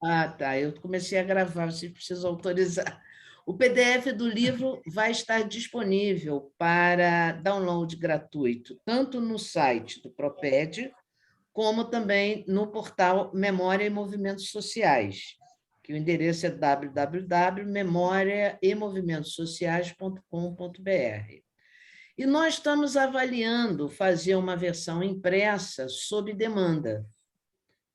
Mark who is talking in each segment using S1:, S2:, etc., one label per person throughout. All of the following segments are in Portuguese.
S1: Ah, tá. Eu comecei a gravar, vocês precisam autorizar. O PDF do livro vai estar disponível para download gratuito, tanto no site do Proped, como também no portal Memória e Movimentos Sociais, que o endereço é www.memoriaemovimentosociais.com.br. E nós estamos avaliando fazer uma versão impressa sob demanda.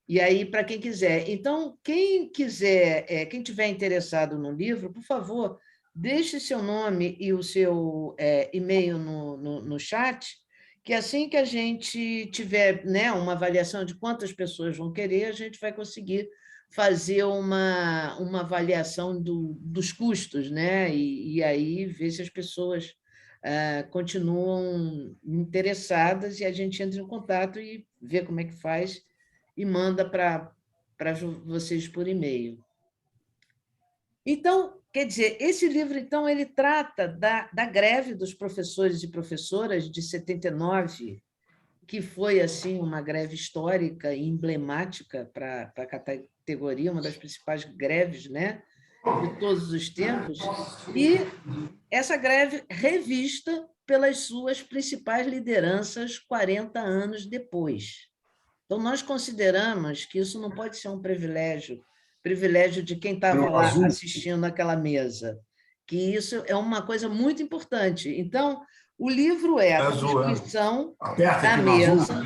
S1: E aí, para quem quiser. Então, quem quiser, quem tiver interessado no livro, por favor, deixe seu nome e o seu e-mail no chat, que assim que a gente tiver, né, uma avaliação de quantas pessoas vão querer, a gente vai conseguir fazer uma avaliação dos custos, né? E aí ver se as pessoas continuam interessadas e a gente entra em contato e vê como é que faz e manda para vocês por e-mail. Então, quer dizer, esse livro, então, ele trata da greve dos professores e professoras de 79, que foi assim uma greve histórica e emblemática para a categoria, uma das principais greves, né, de todos os tempos, e essa greve revista pelas suas principais lideranças 40 anos depois. Então, nós consideramos que isso não pode ser um privilégio de quem estava lá assistindo aquela mesa, que isso é uma coisa muito importante. Então, o livro é a transcrição da mesa.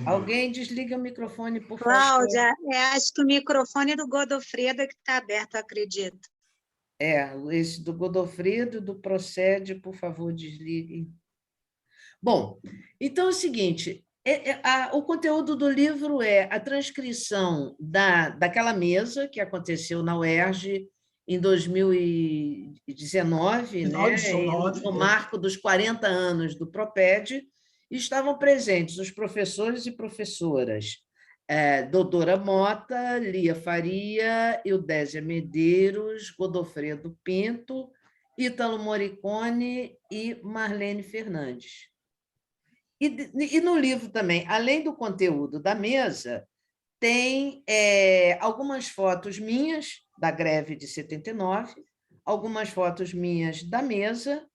S1: Alguém desliga o microfone, por favor.
S2: Cláudia, acho que o microfone do Godofredo é que está aberto, acredito.
S1: Esse do Godofredo, do Procede, por favor, desliguem. Bom, então é o seguinte, o conteúdo do livro é a transcrição daquela mesa que aconteceu na UERJ em 2019, né, no marco dos 40 anos do Proped, e estavam presentes os professores e professoras Doutora Mota, Lia Faria, Eudésia Medeiros, Godofredo Pinto, Ítalo Morricone e Marlene Fernandes. E no livro também, além do conteúdo da mesa, tem algumas fotos minhas da greve de 79, algumas fotos minhas da mesa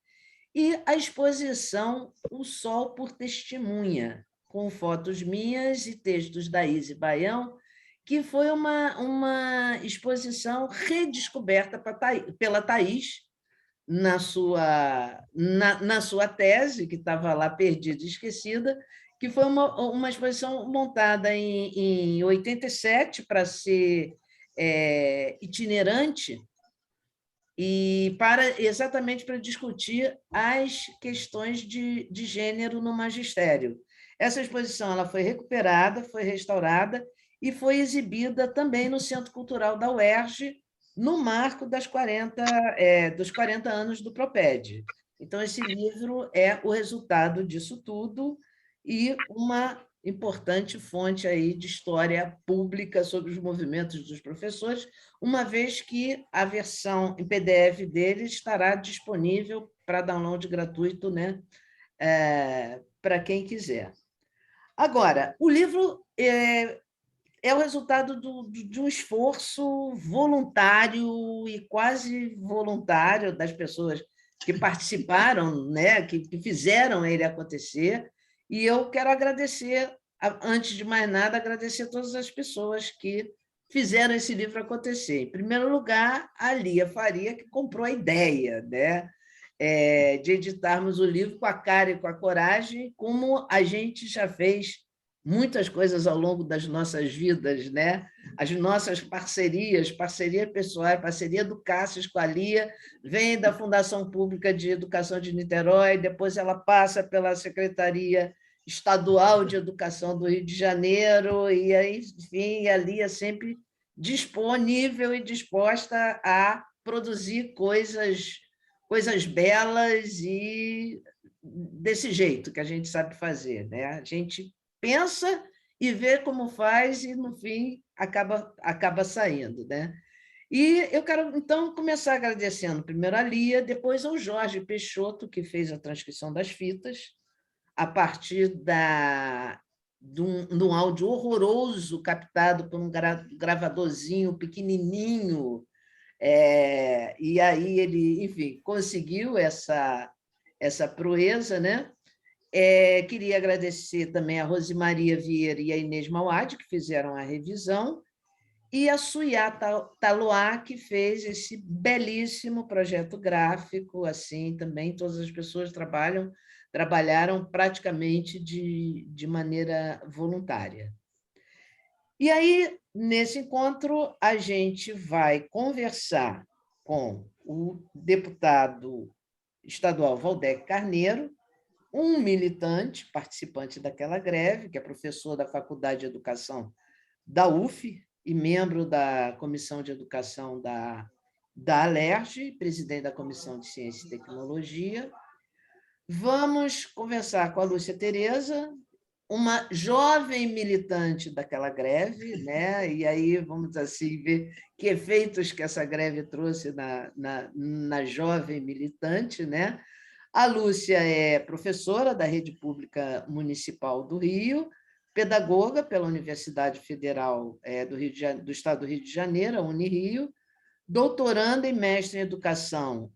S1: e a exposição O Sol por Testemunha, com fotos minhas e textos da Izzy Baião, que foi uma exposição redescoberta pela Thaís, na sua tese, que estava lá perdida e esquecida, que foi uma exposição montada em 87 para ser itinerante e exatamente para discutir as questões de gênero no magistério. Essa exposição ela foi recuperada, foi restaurada e foi exibida também no Centro Cultural da UERJ, no marco dos 40 anos do Proped. Então, esse livro é o resultado disso tudo e uma importante fonte aí de história pública sobre os movimentos dos professores, uma vez que a versão em PDF dele estará disponível para download gratuito, né, para quem quiser. Agora, o livro é o resultado de um esforço voluntário e quase voluntário das pessoas que participaram, né, que fizeram ele acontecer, e eu quero agradecer, antes de mais nada, agradecer todas as pessoas que fizeram esse livro acontecer. Em primeiro lugar, a Lia Faria, que comprou a ideia, né, de editarmos o livro com a cara e com a coragem, como a gente já fez muitas coisas ao longo das nossas vidas, né? As nossas parcerias pessoais, parceria do Cássio com a Lia, vem da Fundação Pública de Educação de Niterói, depois ela passa pela Secretaria Estadual de Educação do Rio de Janeiro, e aí, enfim, a Lia sempre disponível e disposta a produzir coisas belas e desse jeito que a gente sabe fazer, né? A gente pensa e vê como faz e, no fim, acaba saindo, né? E eu quero, então, começar agradecendo primeiro a Lia, depois ao Jorge Peixoto, que fez a transcrição das fitas, a partir de um áudio horroroso captado por um gravadorzinho pequenininho. E aí ele, enfim, conseguiu essa proeza, né? Queria agradecer também a Rosimaria Vieira e a Inês Mauad, que fizeram a revisão, e a Suyá Taloá, que fez esse belíssimo projeto gráfico, assim, também todas as pessoas trabalharam praticamente de maneira voluntária. E aí, nesse encontro, a gente vai conversar com o deputado estadual Valdec Carneiro, um militante, participante daquela greve, que é professor da Faculdade de Educação da UF e membro da Comissão de Educação da Alerj, presidente da Comissão de Ciência e Tecnologia. Vamos conversar com a Lúcia Tereza, uma jovem militante daquela greve, né? E aí vamos assim ver que efeitos que essa greve trouxe na jovem militante, né? A Lúcia é professora da Rede Pública Municipal do Rio, pedagoga pela Universidade Federal do Estado do Rio de Janeiro, a Unirio, doutoranda e mestre em educação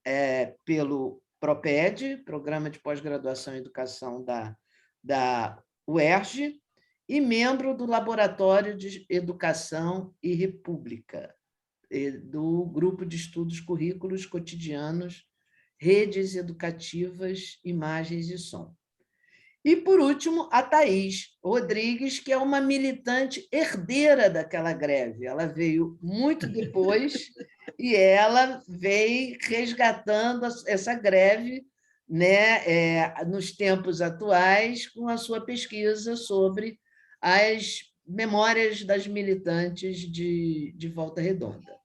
S1: pelo PROPED, Programa de Pós-Graduação em Educação da UERJ, e membro do Laboratório de Educação e República, do Grupo de Estudos Currículos Cotidianos, Redes Educativas, Imagens e Som. E, por último, a Thaís Rodrigues, que é uma militante herdeira daquela greve. Ela veio muito depois e ela veio resgatando essa greve, né, nos tempos atuais, com a sua pesquisa sobre as memórias das militantes de Volta Redonda.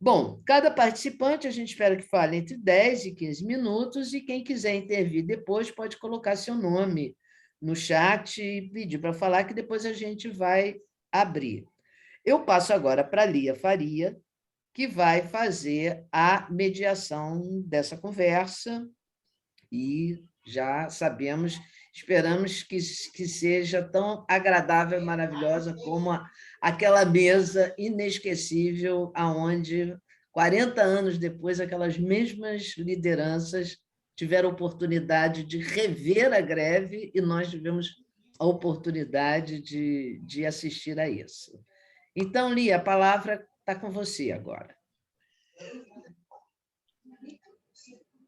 S1: Bom, cada participante a gente espera que fale entre 10 e 15 minutos, e quem quiser intervir depois pode colocar seu nome no chat e pedir para falar, que depois a gente vai abrir. Eu passo agora para a Lia Faria, que vai fazer a mediação dessa conversa, e já esperamos que seja tão agradável e maravilhosa como aquela mesa inesquecível, aonde 40 anos depois aquelas mesmas lideranças tiveram a oportunidade de rever a greve e nós tivemos a oportunidade de assistir a isso. Então, Lia, a palavra está com você agora.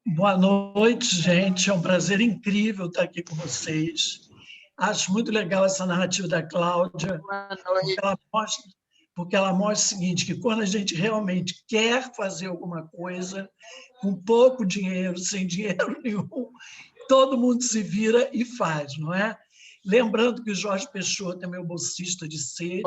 S3: Boa noite, gente. É um prazer incrível estar aqui com vocês. Acho muito legal essa narrativa da Cláudia, porque ela mostra o seguinte, que quando a gente realmente quer fazer alguma coisa, com pouco dinheiro, sem dinheiro nenhum, todo mundo se vira e faz, não é? Lembrando que o Jorge Peixoto é meu bolsista de sede,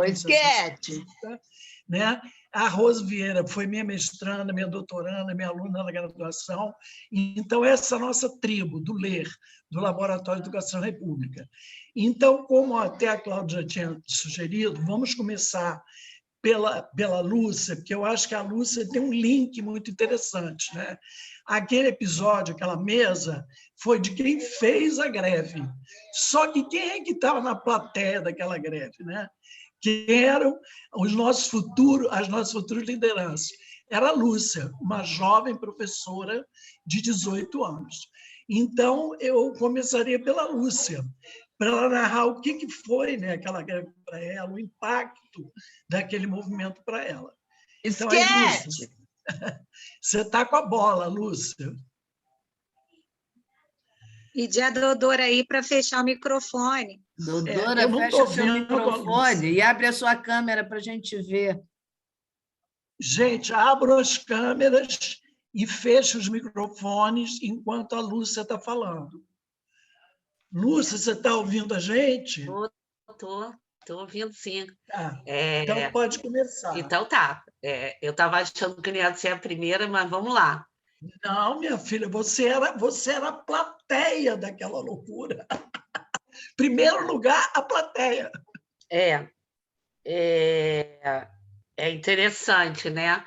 S3: né? A Rose Vieira foi minha mestranda, minha doutoranda, minha aluna na graduação. Então, essa nossa tribo do LER, do Laboratório de Educação República. Então, como até a Cláudia já tinha sugerido, vamos começar pela Lúcia, porque eu acho que a Lúcia tem um link muito interessante, né? Aquele episódio, aquela mesa, foi de quem fez a greve. Só que quem é que estava na plateia daquela greve, né? Que eram as nossas futuras lideranças. Era a Lúcia, uma jovem professora de 18 anos. Então, eu começaria pela Lúcia, para ela narrar o que foi, né, aquela greve para ela, o impacto daquele movimento para ela. Então, aí, Lúcia, você está com a bola, Lúcia.
S2: Pedi a Dodora aí para fechar o microfone.
S1: Dodora, fecha o seu microfone e abre a sua câmera para a gente ver.
S3: Gente, abram as câmeras e feche os microfones enquanto a Lúcia está falando. Lúcia, você está ouvindo a gente?
S4: Estou ouvindo, sim.
S3: Então, pode começar.
S4: Então, tá. Eu estava achando que não ia ser a primeira, mas vamos lá.
S3: Não, minha filha, você era a plateia daquela loucura. Primeiro lugar, a plateia.
S4: É interessante, né?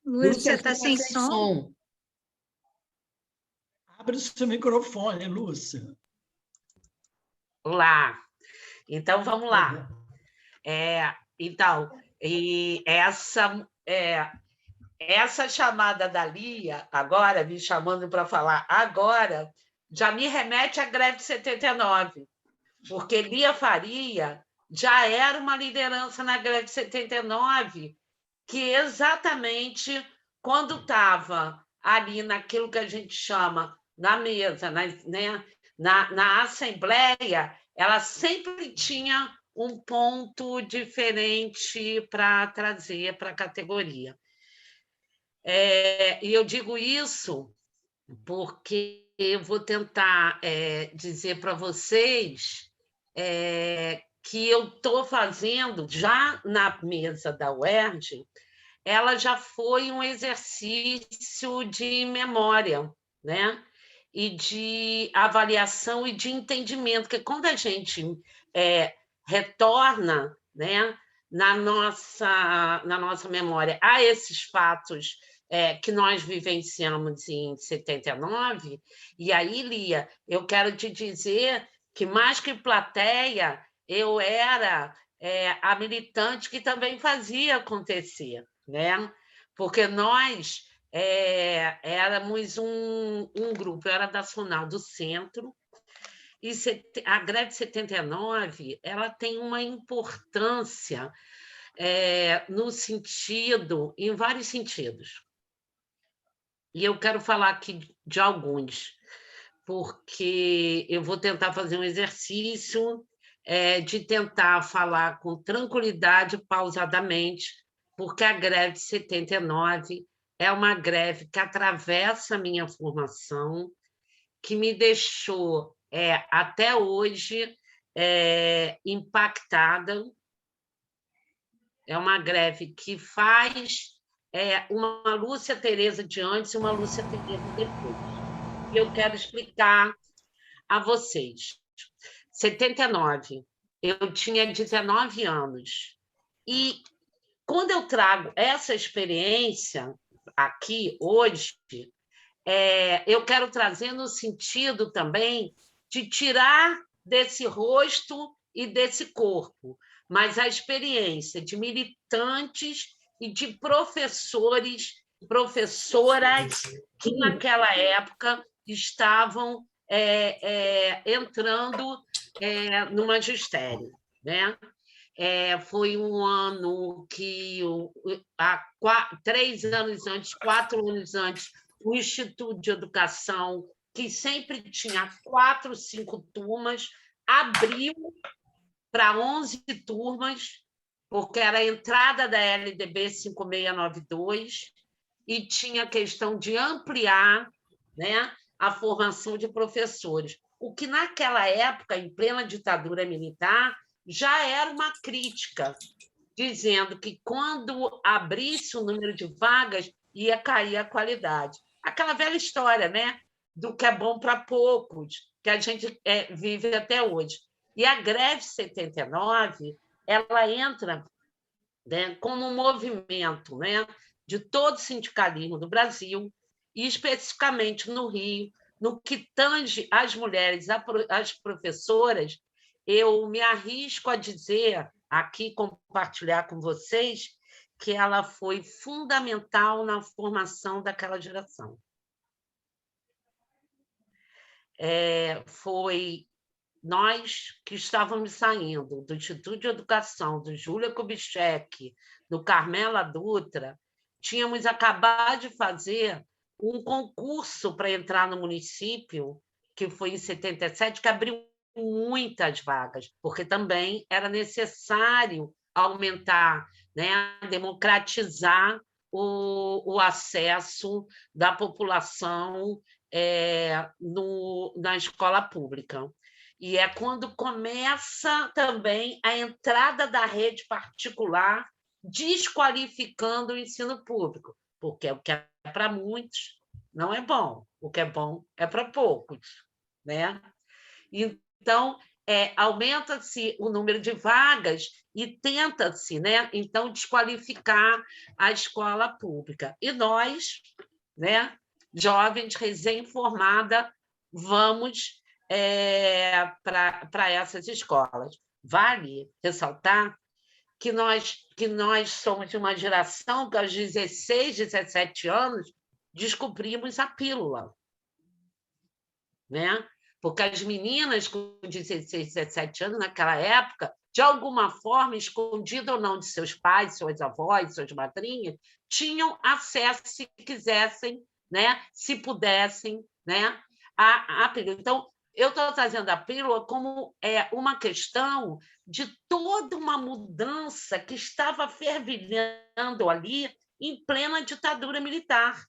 S2: Lúcia,
S1: Lúcia,
S2: está
S1: você
S2: sem
S1: tá sem
S2: som?
S1: som.
S3: Abre o seu microfone, Lúcia.
S4: Lá. Então, vamos lá. Então, e essa chamada da Lia, agora, me chamando para falar agora, já me remete à greve de 79, porque Lia Faria já era uma liderança na greve de 79, que exatamente quando estava ali naquilo que a gente chama na mesa, na Assembleia, ela sempre tinha um ponto diferente para trazer para a categoria. E eu digo isso porque eu vou tentar dizer para vocês que eu estou fazendo, já na mesa da UERJ, ela já foi um exercício de memória, né? E de avaliação e de entendimento, porque quando a gente retorna, né, na nossa memória a esses fatos que nós vivenciamos em 79, e aí, Lia, eu quero te dizer que, mais que plateia, eu era a militante que também fazia acontecer, né? Porque nós éramos um grupo, eu era da Sonal do Centro, e a greve de 79 ela tem uma importância no sentido, em vários sentidos. E eu quero falar aqui de alguns, porque eu vou tentar fazer um exercício de tentar falar com tranquilidade, pausadamente, porque a greve de 79 é uma greve que atravessa a minha formação, que me deixou, até hoje, impactada. É uma greve que faz uma Lúcia Tereza de antes e uma Lúcia Tereza depois. E eu quero explicar a vocês. 79, eu tinha 19 anos. E quando eu trago essa experiência aqui hoje, eu quero trazer no sentido também de tirar desse rosto e desse corpo, mas a experiência de militantes e de professores, professoras que naquela época estavam entrando no magistério, né? Foi um ano que, há 3 anos antes, 4 anos antes, o Instituto de Educação, que sempre tinha 4, 5 turmas, abriu para 11 turmas, porque era a entrada da LDB 5692, e tinha a questão de ampliar, né, a formação de professores, o que naquela época, em plena ditadura militar, já era uma crítica, dizendo que quando abrisse o número de vagas, ia cair a qualidade. Aquela velha história, né, do que é bom para poucos, que a gente vive até hoje. E a greve 79 ela entra, né, como um movimento, né, de todo o sindicalismo do Brasil, e especificamente no Rio, no que tange às mulheres, às professoras, eu me arrisco a dizer, aqui compartilhar com vocês, que ela foi fundamental na formação daquela geração. Foi nós que estávamos saindo do Instituto de Educação, do Júlia Kubitschek, do Carmela Dutra, tínhamos acabado de fazer um concurso para entrar no município, que foi em 77, que abriu muitas vagas, porque também era necessário aumentar, né, democratizar o acesso da população na escola pública. E é quando começa também a entrada da rede particular, desqualificando o ensino público, porque o que é para muitos não é bom, o que é bom é para poucos, né? Então, aumenta-se o número de vagas e tenta-se, né, então, desqualificar a escola pública. E nós, né, jovens, recém-formada, vamos para essas escolas. Vale ressaltar que nós somos de uma geração que, aos 16, 17 anos, descobrimos a pílula, né? Porque as meninas com 16, 17 anos, naquela época, de alguma forma, escondida ou não de seus pais, suas avós, suas madrinhas, tinham acesso, se quisessem, né? Se pudessem, né? A pílula. Então, eu estou trazendo a pílula como uma questão de toda uma mudança que estava fervilhando ali em plena ditadura militar,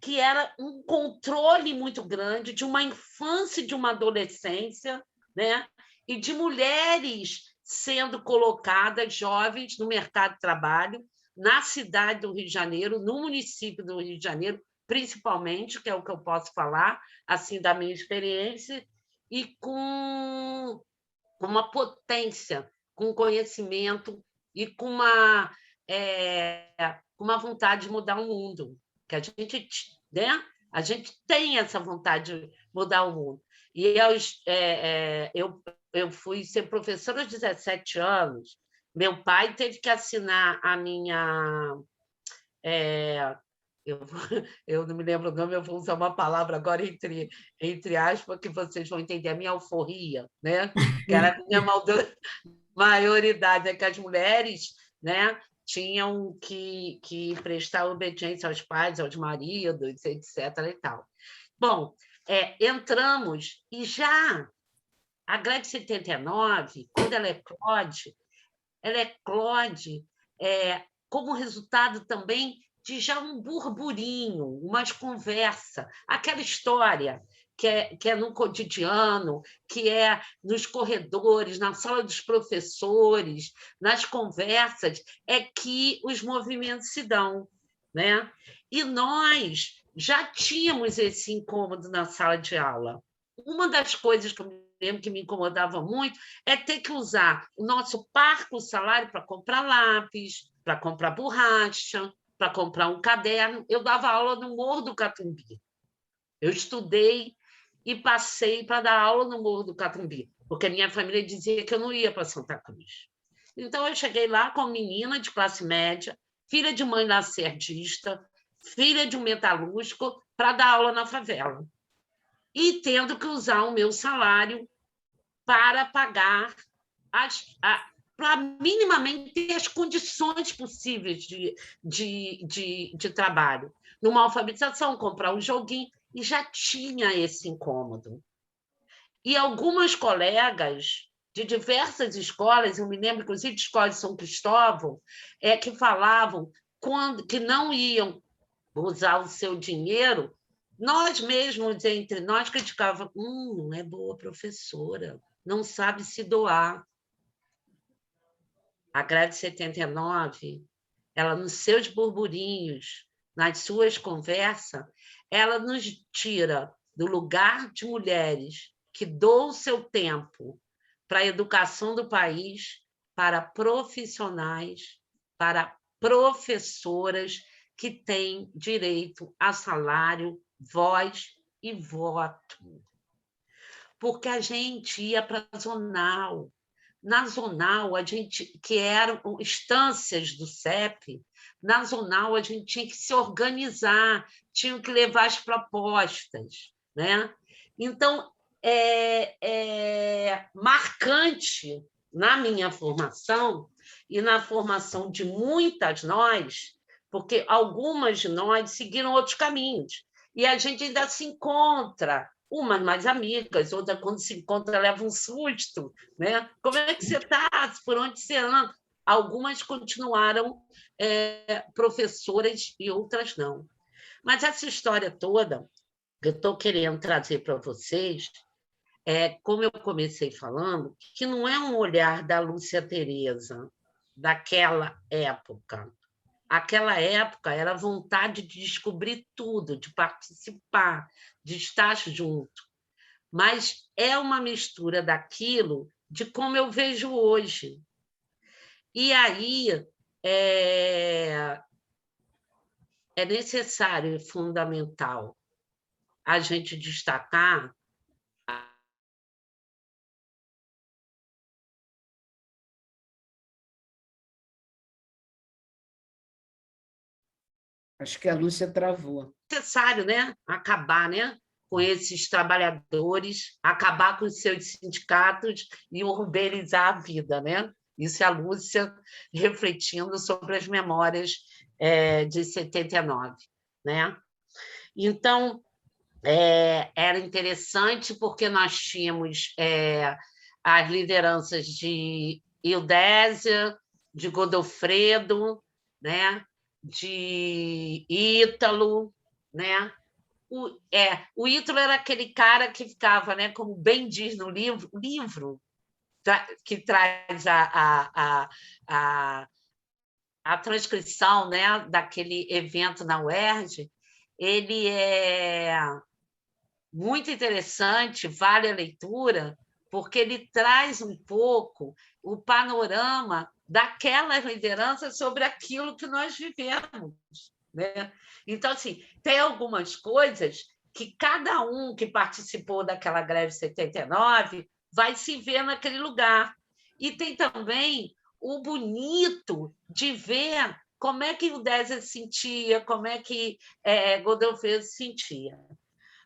S4: que era um controle muito grande de uma infância e de uma adolescência, né? E de mulheres sendo colocadas, jovens, no mercado de trabalho, na cidade do Rio de Janeiro, no município do Rio de Janeiro, principalmente, que é o que eu posso falar, assim, da minha experiência, e com uma potência, com conhecimento e com uma vontade de mudar o mundo, que a gente, né? A gente tem essa vontade de mudar o mundo. E eu fui ser professora aos 17 anos. Meu pai teve que assinar a minha... eu não me lembro o nome, eu vou usar uma palavra agora entre aspas, que vocês vão entender, a minha alforria, né? Que era a minha maioridade, né? Que as mulheres, né, tinham que prestar obediência aos pais, aos maridos, etc. E tal. Bom, entramos e já a greve 79, quando ela eclode como resultado também de já um burburinho, umas conversas, aquela história que é no cotidiano, que é nos corredores, na sala dos professores, nas conversas, é que os movimentos se dão, né? E nós já tínhamos esse incômodo na sala de aula. Uma das coisas que eu me lembro que me incomodava muito é ter que usar o nosso parco salário para comprar lápis, para comprar borracha, para comprar um caderno. Eu dava aula no Morro do Catumbi. Eu estudei e passei para dar aula no Morro do Catumbi, porque a minha família dizia que eu não ia para Santa Cruz. Então, eu cheguei lá como menina de classe média, filha de mãe lacerdista, filha de um metalúrgico, para dar aula na favela. E tendo que usar o meu salário para pagar para minimamente ter as condições possíveis de trabalho. Numa alfabetização, comprar um joguinho, e já tinha esse incômodo. E algumas colegas de diversas escolas, eu me lembro, inclusive, de escola de São Cristóvão, que falavam que não iam usar o seu dinheiro. Nós mesmos, entre nós, criticávamos, não é boa professora, não sabe se doar. A grade 79, ela, nos seus burburinhos, nas suas conversas, ela nos tira do lugar de mulheres que doam o seu tempo para a educação do país, para profissionais, para professoras que têm direito a salário, voz e voto. Porque a gente ia para a zonal. Na zonal, que eram instâncias do CEP, na zonal a gente tinha que se organizar, tinha que levar as propostas, né? Então, marcante na minha formação e na formação de muitas nós, porque algumas de nós seguiram outros caminhos, e a gente ainda se encontra, umas mais amigas, outras, quando se encontra, leva um susto, né? Como é que você está? Por onde você anda? Algumas continuaram professoras e outras não. Mas essa história toda que eu estou querendo trazer para vocês, como eu comecei falando, que não é um olhar da Lúcia Tereza daquela época. Aquela época era a vontade de descobrir tudo, de participar, de estar junto. mas é uma mistura daquilo de como eu vejo hoje. E aí é necessário e fundamental a gente destacar
S1: Acho que a Lúcia travou.
S4: necessário, né, acabar, né, com esses trabalhadores, acabar com os seus sindicatos e urbanizar a vida, né? Isso é a Lúcia refletindo sobre as memórias de 79, né? Então, era interessante porque nós tínhamos as lideranças de Eudésia, de Godofredo, né? De Ítalo, né? O Ítalo era aquele cara que ficava, né, como bem diz no livro, que traz a transcrição, né, daquele evento na UERJ, ele é muito interessante, vale a leitura, porque ele traz um pouco o panorama daquelas lideranças sobre aquilo que nós vivemos, né? Então, assim, tem algumas coisas que cada um que participou daquela greve de 79 vai se ver naquele lugar. E tem também o bonito de ver como é que o Désia se sentia, como é que Godofredo se sentia.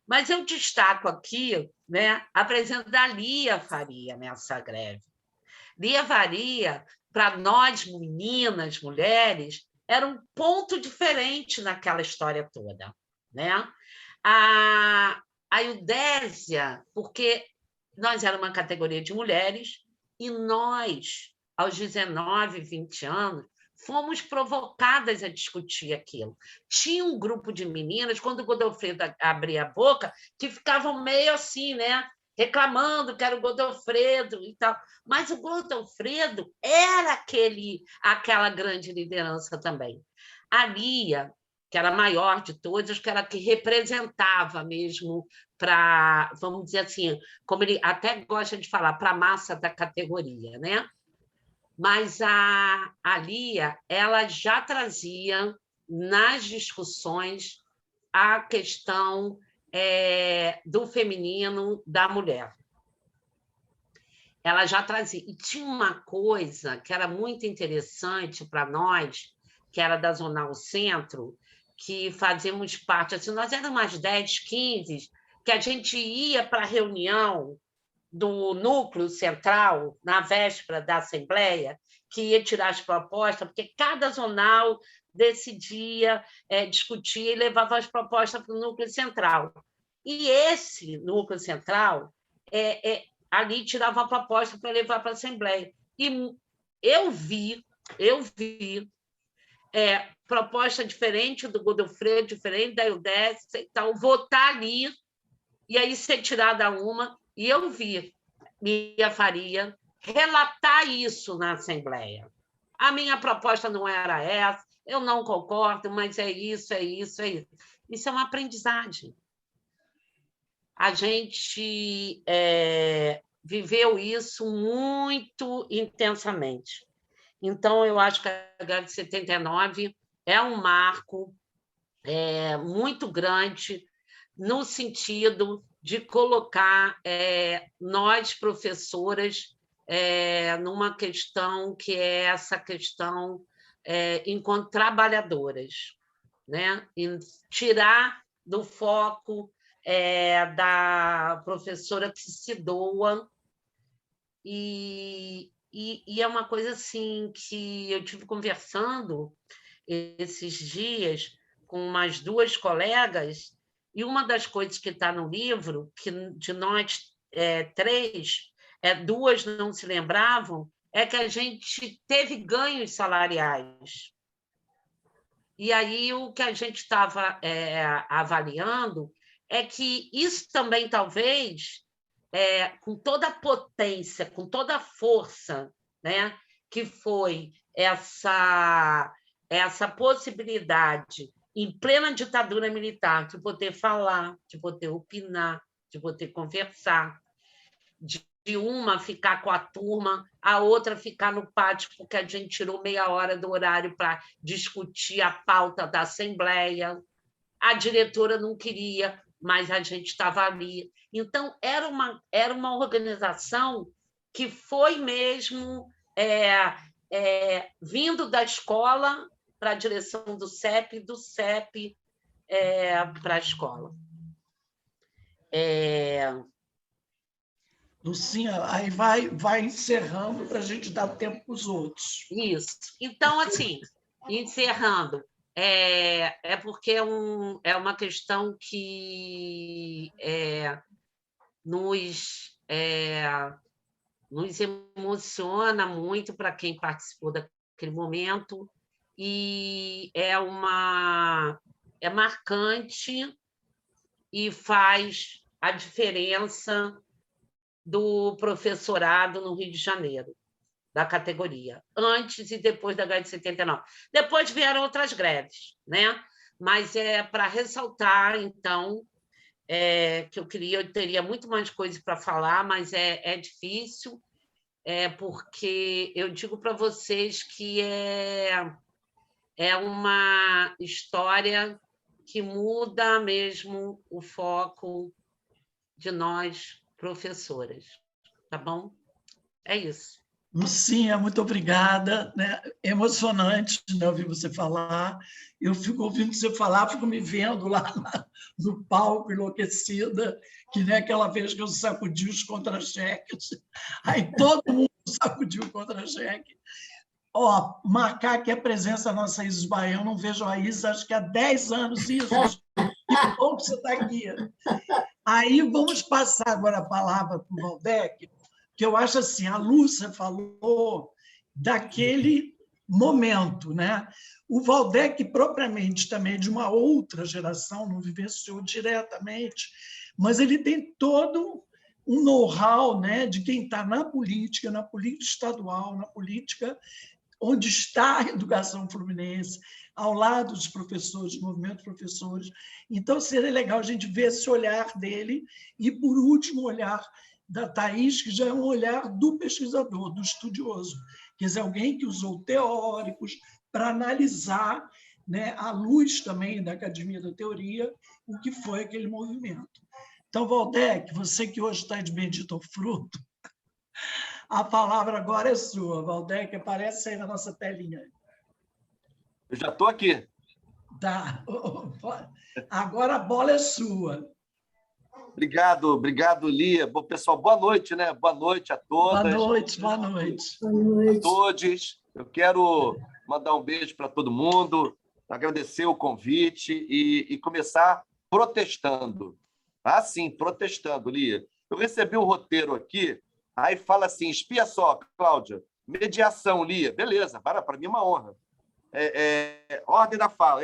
S4: Mas eu destaco aqui, né, a presença da Lia Faria nessa greve. Lia Faria, para nós meninas, mulheres, era um ponto diferente naquela história toda, né? A Eudésia, porque nós éramos uma categoria de mulheres e nós, aos 19, 20 anos, fomos provocadas a discutir aquilo. Tinha um grupo de meninas, quando o Godofredo abria a boca, que ficavam meio assim, né? Reclamando que era o Godofredo e tal. Mas o Godofredo era aquela grande liderança também. A Lia, que era a maior de todas, que era a que representava mesmo para, vamos dizer assim, como ele até gosta de falar, para a massa da categoria, né? Mas a Lia, ela já trazia nas discussões a questão do feminino, da mulher. Ela já trazia. E tinha uma coisa que era muito interessante para nós, que era da Zonal Centro, que fazíamos parte, assim, nós éramos umas 10, 15, que a gente ia para a reunião do núcleo central, na véspera da Assembleia, que ia tirar as propostas, porque cada zonal decidia, discutia e levava as propostas para o núcleo central. E esse núcleo central ali tirava a proposta para levar para a Assembleia. E eu vi proposta diferente do Godofredo, diferente da Eudécia e tal, votar ali, e aí ser tirada uma. E eu vi Lia Faria relatar isso na Assembleia. A minha proposta não era essa, eu não concordo, mas é isso, é isso, é isso. Isso é uma aprendizagem. A gente viveu isso muito intensamente. Então, eu acho que a greve de 79 é um marco muito grande no sentido de colocar nós, professoras, numa questão que é essa questão enquanto trabalhadoras, né? E tirar do foco da professora que se doa. E é uma coisa assim que eu tive conversando esses dias com umas 2 colegas, e uma das coisas que está no livro, que de nós 3, 2 não se lembravam, é que a gente teve ganhos salariais. E aí o que a gente estava avaliando é que isso também, talvez, com toda a potência, com toda a força, né, que foi essa possibilidade, em plena ditadura militar, de poder falar, de poder opinar, de poder conversar, de uma ficar com a turma, a outra ficar no pátio, porque a gente tirou meia hora do horário para discutir a pauta da Assembleia. A diretora não queria, mas a gente estava ali. Então, era uma organização que foi mesmo vindo da escola para a direção do CEP, do CEP para a escola.
S3: Lucinha, aí vai encerrando para a gente dar tempo para os outros.
S4: Isso. Então, assim, encerrando, porque é uma questão que nos emociona muito para quem participou daquele momento e é marcante e faz a diferença do professorado no Rio de Janeiro, da categoria, antes e depois da greve de 79. Depois vieram outras greves, né? Mas é para ressaltar, então, que eu teria muito mais coisa para falar, mas é difícil, porque eu digo para vocês que é uma história que muda mesmo o foco de nós, professoras. Tá bom? É isso.
S3: Lucinha, muito obrigada. Né? Emocionante, né, ouvir você falar. Eu fico ouvindo você falar, fico me vendo lá no palco, enlouquecida, que nem aquela vez que eu sacudi os contra-cheques. Aí todo mundo sacudiu o contra-cheque. Marcar aqui a presença da nossa Isis Baião, não vejo a Isis, acho que há 10 anos, Isis. Que bom que você está aqui. Aí vamos passar agora a palavra para o Valdec, que eu acho assim, a Lúcia falou daquele momento, né? O Valdec, propriamente, também é de uma outra geração, não vivenciou diretamente, mas ele tem todo um know-how, né, de quem está na política estadual, na política onde está a educação fluminense, ao lado dos professores, do movimento professores. Então, seria legal a gente ver esse olhar dele e, por último, o olhar da Thaís, que já é um olhar do pesquisador, do estudioso, quer dizer, alguém que usou teóricos para analisar, né, à luz também da Academia da Teoria, o que foi aquele movimento. Então, Valdec, você que hoje está de bendito ao fruto, a palavra agora é sua. Valdec, aparece aí na nossa telinha.
S5: Eu já estou aqui.
S3: Tá. Agora a bola é sua.
S5: Obrigado, Lia. Bom, pessoal, boa noite, né? Boa noite a todas.
S3: Boa noite.
S5: A todos. Eu quero mandar um beijo para todo mundo, agradecer o convite e começar protestando. Ah, sim, protestando, Lia. Eu recebi um roteiro aqui, aí fala assim, espia só, Cláudia, mediação, Lia. Beleza, para mim é uma honra. Ordem da fala.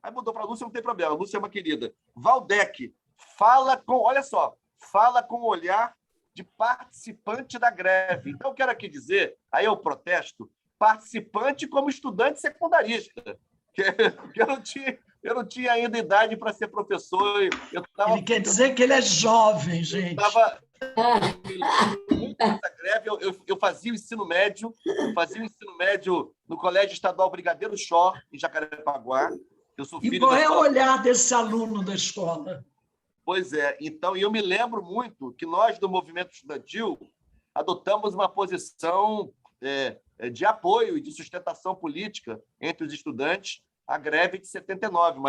S5: Aí mudou para a Lúcia, não tem problema, a Lúcia é uma querida. Valdec, olha só, fala com o olhar de participante da greve. Então, eu quero aqui dizer, aí eu protesto, participante como estudante secundarista, que eu não tinha ainda idade para ser professor.
S3: Ele quer dizer que ele é jovem, gente.
S5: Essa greve, eu fazia o ensino médio, no Colégio Estadual Brigadeiro Chor, em Jacarepaguá. Eu sou filho
S3: e qual é o
S5: escola...
S3: olhar desse aluno da escola?
S5: Pois é. Então, eu me lembro muito que nós, do movimento estudantil, adotamos uma posição de apoio e de sustentação política entre os estudantes à greve de 79,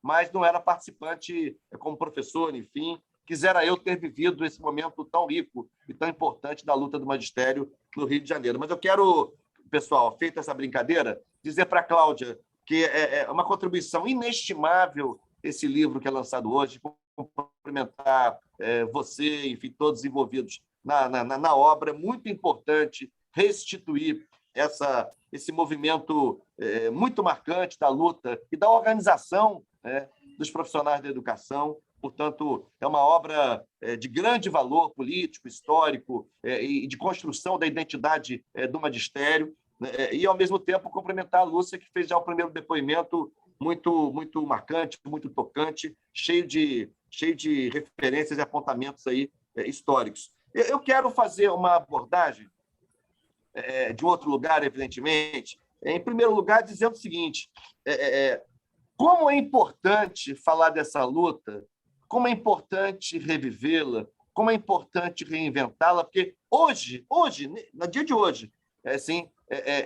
S5: mas não era participante como professor, enfim. Quisera eu ter vivido esse momento tão rico e tão importante da luta do magistério no Rio de Janeiro. Mas eu quero, pessoal, feita essa brincadeira, dizer para a Cláudia que é uma contribuição inestimável esse livro que é lançado hoje, cumprimentar você, enfim, todos envolvidos na obra. É muito importante restituir esse movimento muito marcante da luta e da organização, dos profissionais da educação. Portanto, é uma obra de grande valor político, histórico e de construção da identidade do magistério. E, ao mesmo tempo, cumprimentar a Lúcia, que fez já o primeiro depoimento muito, muito marcante, muito tocante, cheio de cheio de referências e apontamentos aí, históricos. Eu quero fazer uma abordagem de outro lugar, evidentemente. Em primeiro lugar, dizendo o seguinte: como é importante falar dessa luta, como é importante revivê-la, como é importante reinventá-la, porque hoje, no dia de hoje,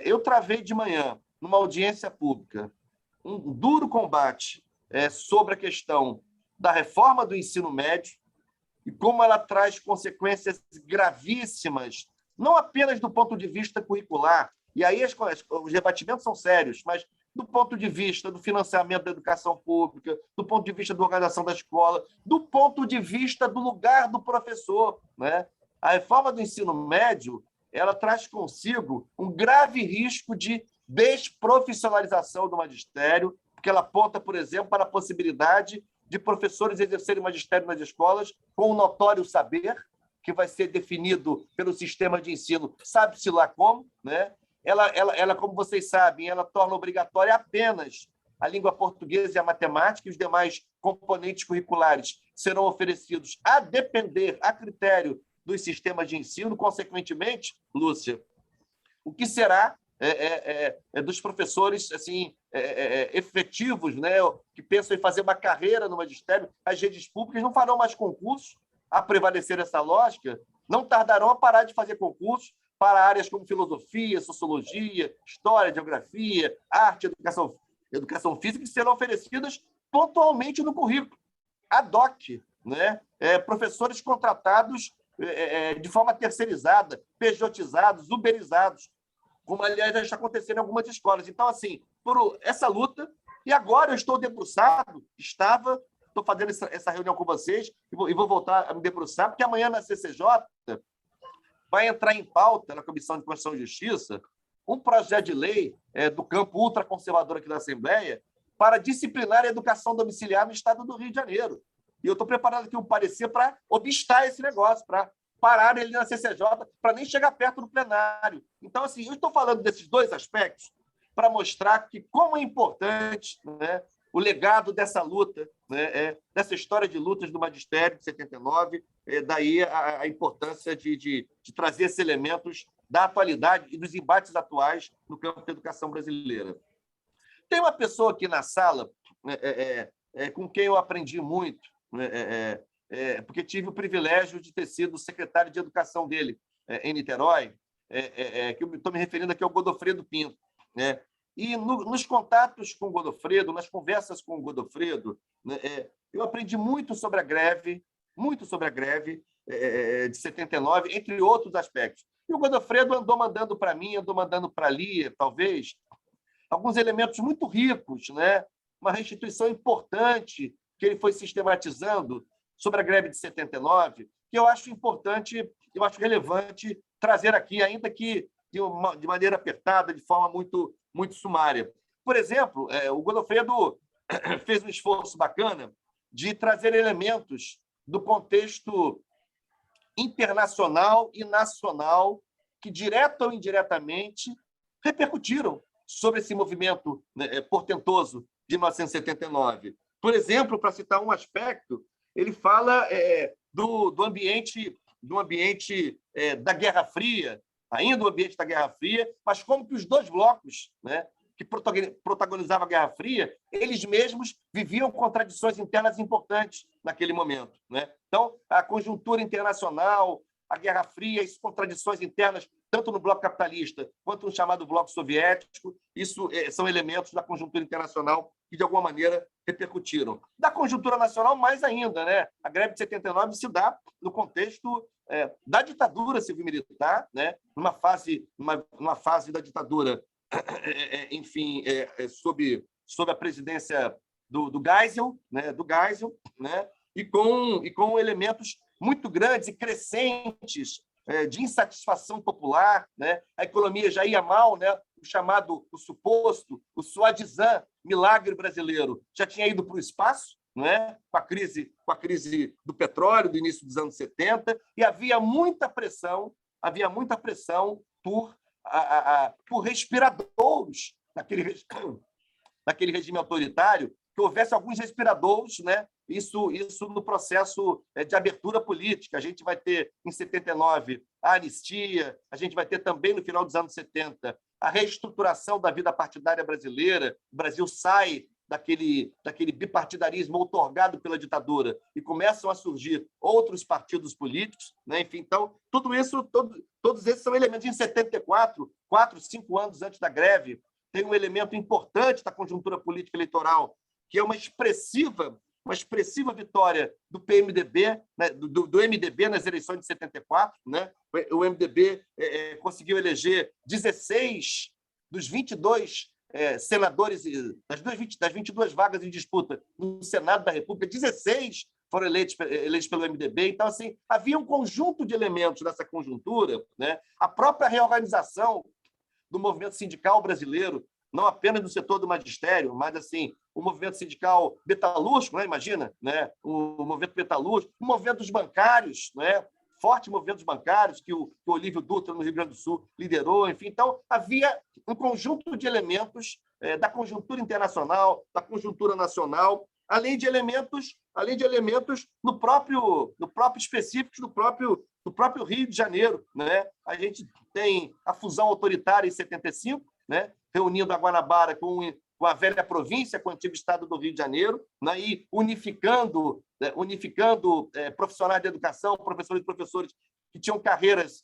S5: eu travei de manhã, numa audiência pública, um duro combate sobre a questão da reforma do ensino médio e como ela traz consequências gravíssimas, não apenas do ponto de vista curricular, e aí os debatimentos são sérios, mas do ponto de vista do financiamento da educação pública, do ponto de vista da organização da escola, do ponto de vista do lugar do professor, né? A reforma do ensino médio, ela traz consigo um grave risco de desprofissionalização do magistério, porque ela aponta, por exemplo, para a possibilidade de professores exercerem magistério nas escolas com um notório saber, que vai ser definido pelo sistema de ensino, sabe-se lá como, né? Ela, como vocês sabem, ela torna obrigatória apenas a língua portuguesa e a matemática, e os demais componentes curriculares serão oferecidos a depender, a critério dos sistemas de ensino. Consequentemente, Lúcia, o que será dos professores efetivos, né, que pensam em fazer uma carreira no magistério? As redes públicas não farão mais concursos a prevalecer essa lógica, não tardarão a parar de fazer concursos para áreas como filosofia, sociologia, história, geografia, arte, educação física, que serão oferecidas pontualmente no currículo, ad hoc, né? Professores contratados de forma terceirizada, pejotizados, uberizados, como, aliás, já está acontecendo em algumas escolas. Então, por essa luta, e agora eu estou debruçado, estou fazendo essa reunião com vocês, e vou voltar a me debruçar, porque amanhã na CCJ vai entrar em pauta, na Comissão de Constituição e Justiça, um projeto de lei do campo ultraconservador aqui da Assembleia para disciplinar a educação domiciliar no estado do Rio de Janeiro. E eu estou preparando aqui um parecer para obstar esse negócio, para parar ele na CCJ, para nem chegar perto do plenário. Então, eu estou falando desses dois aspectos para mostrar que como é importante, né, o legado dessa luta, né, dessa história de lutas do magistério de 79, daí a importância de trazer esses elementos da atualidade e dos embates atuais no campo da educação brasileira. Tem uma pessoa aqui na sala com quem eu aprendi muito, porque tive o privilégio de ter sido secretário de educação dele em Niterói, que eu estou me referindo aqui ao Godofredo Pinto, né? E nos contatos com o Godofredo, nas conversas com o Godofredo, né, eu aprendi muito sobre a greve de 79, entre outros aspectos. E o Godofredo andou mandando para mim, andou mandando para a Lia, talvez, alguns elementos muito ricos, né? Uma restituição importante que ele foi sistematizando sobre a greve de 79, que eu acho importante, eu acho relevante trazer aqui, ainda que de maneira apertada, de forma muito sumária. Por exemplo, o Godofredo fez um esforço bacana de trazer elementos do contexto internacional e nacional que, direta ou indiretamente, repercutiram sobre esse movimento, né, portentoso de 1979. Por exemplo, para citar um aspecto, ele fala do ambiente da Guerra Fria, ainda o ambiente da Guerra Fria, mas como que os dois blocos, né, que protagonizavam a Guerra Fria, eles mesmos viviam contradições internas importantes naquele momento, né? Então, a conjuntura internacional, a Guerra Fria, as contradições internas, tanto no bloco capitalista quanto no chamado bloco soviético, isso são elementos da conjuntura internacional que, de alguma maneira, repercutiram. Da conjuntura nacional, mais ainda, né? A greve de 79 se dá no contexto da ditadura civil-militar, né? Numa fase da ditadura, enfim, sob a presidência do Geisel, né? E com elementos muito grandes e crescentes de insatisfação popular, né? A economia já ia mal, né? O suposto, o suadizan milagre brasileiro já tinha ido para o espaço, né? Com a crise do petróleo do início dos anos 70, e havia muita pressão por respiradouros naquele regime autoritário, que houvesse alguns respiradouros, né, isso no processo de abertura política. A gente vai ter, em 79, a anistia, a gente vai ter também, no final dos anos 70, a reestruturação da vida partidária brasileira. O Brasil sai daquele bipartidarismo outorgado pela ditadura e começam a surgir outros partidos políticos, né? Enfim, então, tudo isso, todos esses são elementos. Em 74, 4, 5 anos antes da greve, tem um elemento importante da conjuntura política eleitoral, que é uma expressiva vitória do PMDB, né? do MDB nas eleições de 74. Né? O MDB conseguiu eleger 16 dos 22 senadores, das 22 vagas em disputa no Senado da República, 16 foram eleitos pelo MDB. Então, assim, havia um conjunto de elementos nessa conjuntura, né? A própria reorganização do movimento sindical brasileiro, não apenas no setor do magistério, mas assim, o movimento sindical metalúrgico, né? Imagina, né? O movimento metalúrgico, o movimento dos bancários, né? Forte movimento dos bancários que o Olívio Dutra, no Rio Grande do Sul, liderou. Enfim, então, havia um conjunto de elementos da conjuntura internacional, da conjuntura nacional, além de elementos no próprio específicos do próprio Rio de Janeiro, né? A gente tem a fusão autoritária em 75, né? Reunindo a Guanabara com a velha província, com o antigo estado do Rio de Janeiro, né? E unificando profissionais de educação, professores e professores que tinham carreiras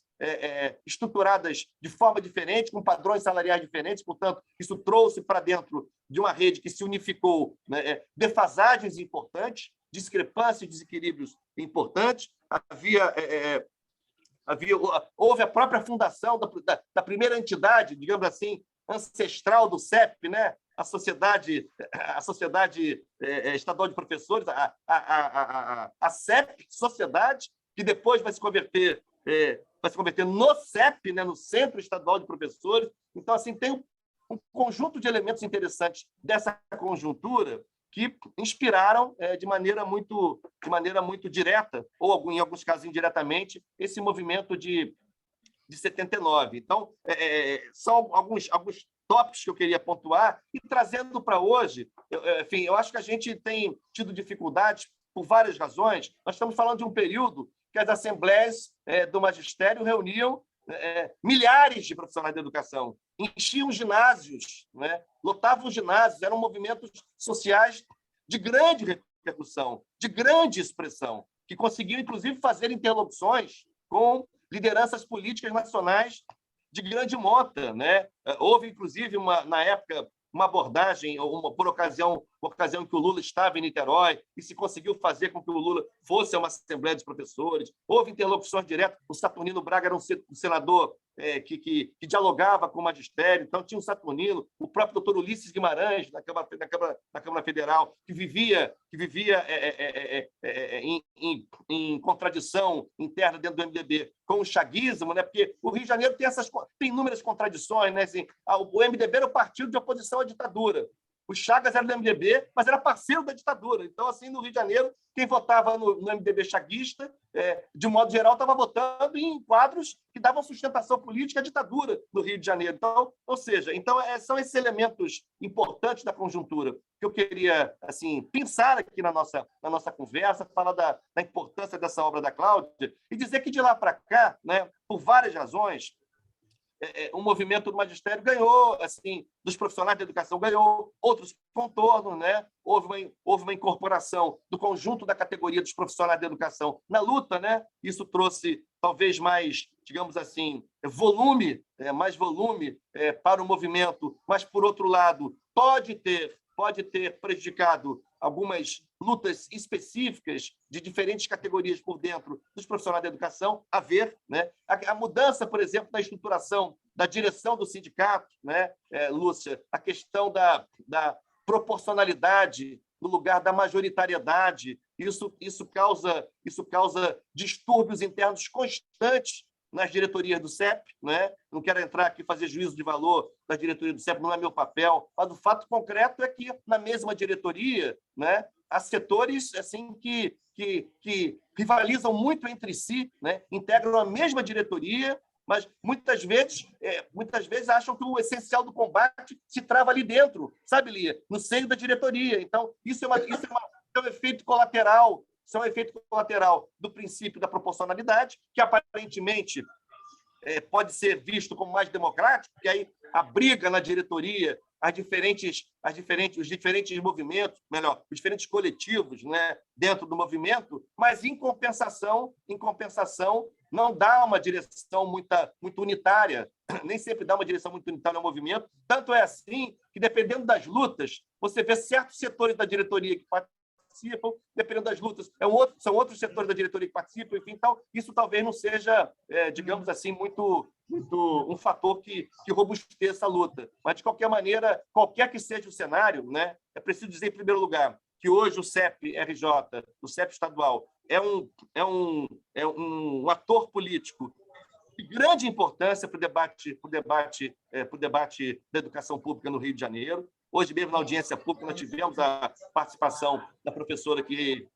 S5: estruturadas de forma diferente, com padrões salariais diferentes. Portanto, isso trouxe para dentro de uma rede que se unificou, né? Defasagens importantes, discrepâncias e desequilíbrios importantes. Houve a própria fundação da primeira entidade, digamos assim, ancestral do CEP, né? A Sociedade Estadual de Professores, a CEP, Sociedade, que depois vai se converter no CEP, né? No Centro Estadual de Professores. Então, assim, tem um conjunto de elementos interessantes dessa conjuntura que inspiraram de maneira muito direta, ou em alguns casos indiretamente, esse movimento de 79. Então, são alguns tópicos que eu queria pontuar, e trazendo para hoje, enfim, eu acho que a gente tem tido dificuldades por várias razões. Nós estamos falando de um período que as assembleias do magistério reuniam milhares de profissionais da educação, enchiam ginásios, né? Lotavam ginásios, eram movimentos sociais de grande repercussão, de grande expressão, que conseguiam, inclusive, fazer interlocuções com lideranças políticas nacionais de grande monta, né? Houve, inclusive, na época, uma abordagem, por ocasião em que o Lula estava em Niterói, e se conseguiu fazer com que o Lula fosse a uma Assembleia dos Professores. Houve interlocuções diretas. O Saturnino Braga era um senador que dialogava com o magistério. Então, tinha o Saturnino, o próprio doutor Ulisses Guimarães, da Câmara Federal, que vivia em contradição interna dentro do MDB com o chaguismo, né? Porque o Rio de Janeiro tem inúmeras contradições, né? Assim, o MDB era o partido de oposição à ditadura. O Chagas era do MDB, mas era parceiro da ditadura. Então, assim, no Rio de Janeiro, quem votava no MDB chaguista, de modo geral, estava votando em quadros que davam sustentação política à ditadura no Rio de Janeiro. Então, ou seja, são esses elementos importantes da conjuntura que eu queria, assim, pensar aqui na nossa conversa, falar da importância dessa obra da Cláudia, e dizer que de lá para cá, né, por várias razões, o movimento do magistério ganhou, assim, dos profissionais da educação ganhou outros contornos, né? Houve uma incorporação do conjunto da categoria dos profissionais da educação na luta, né? Isso trouxe talvez mais, digamos assim, mais volume para o movimento, mas, por outro lado, pode ter prejudicado algumas lutas específicas de diferentes categorias por dentro dos profissionais da educação, a ver, né? A mudança, por exemplo, da estruturação da direção do sindicato, né, Lúcia? A questão da proporcionalidade no lugar da majoritariedade, isso causa distúrbios internos constantes nas diretorias do CEP, né? Não quero entrar aqui e fazer juízo de valor da diretoria do CEP, não é meu papel, mas o fato concreto é que, na mesma diretoria, né, há setores assim, que rivalizam muito entre si, né? Integram a mesma diretoria, mas muitas vezes acham que o essencial do combate se trava ali dentro, sabe, Lia? No seio da diretoria. Então, isso é é um efeito colateral, do princípio da proporcionalidade, que aparentemente pode ser visto como mais democrático, porque aí a briga na diretoria, os diferentes movimentos, melhor, os diferentes coletivos, né, dentro do movimento, mas em compensação, não dá uma direção muito unitária, nem sempre dá uma direção muito unitária ao movimento. Tanto é assim que, dependendo das lutas, você vê certos setores da diretoria que participam, dependendo das lutas, são outros setores da diretoria que participam, enfim, tal. Isso talvez não seja, digamos assim, muito um fator que robusteça a luta. Mas, de qualquer maneira, qualquer que seja o cenário, né, é preciso dizer, em primeiro lugar, que hoje o CEP-RJ, o CEP estadual, é um ator político de grande importância para o debate da educação pública no Rio de Janeiro. Hoje mesmo, na audiência pública, nós tivemos a participação da professora que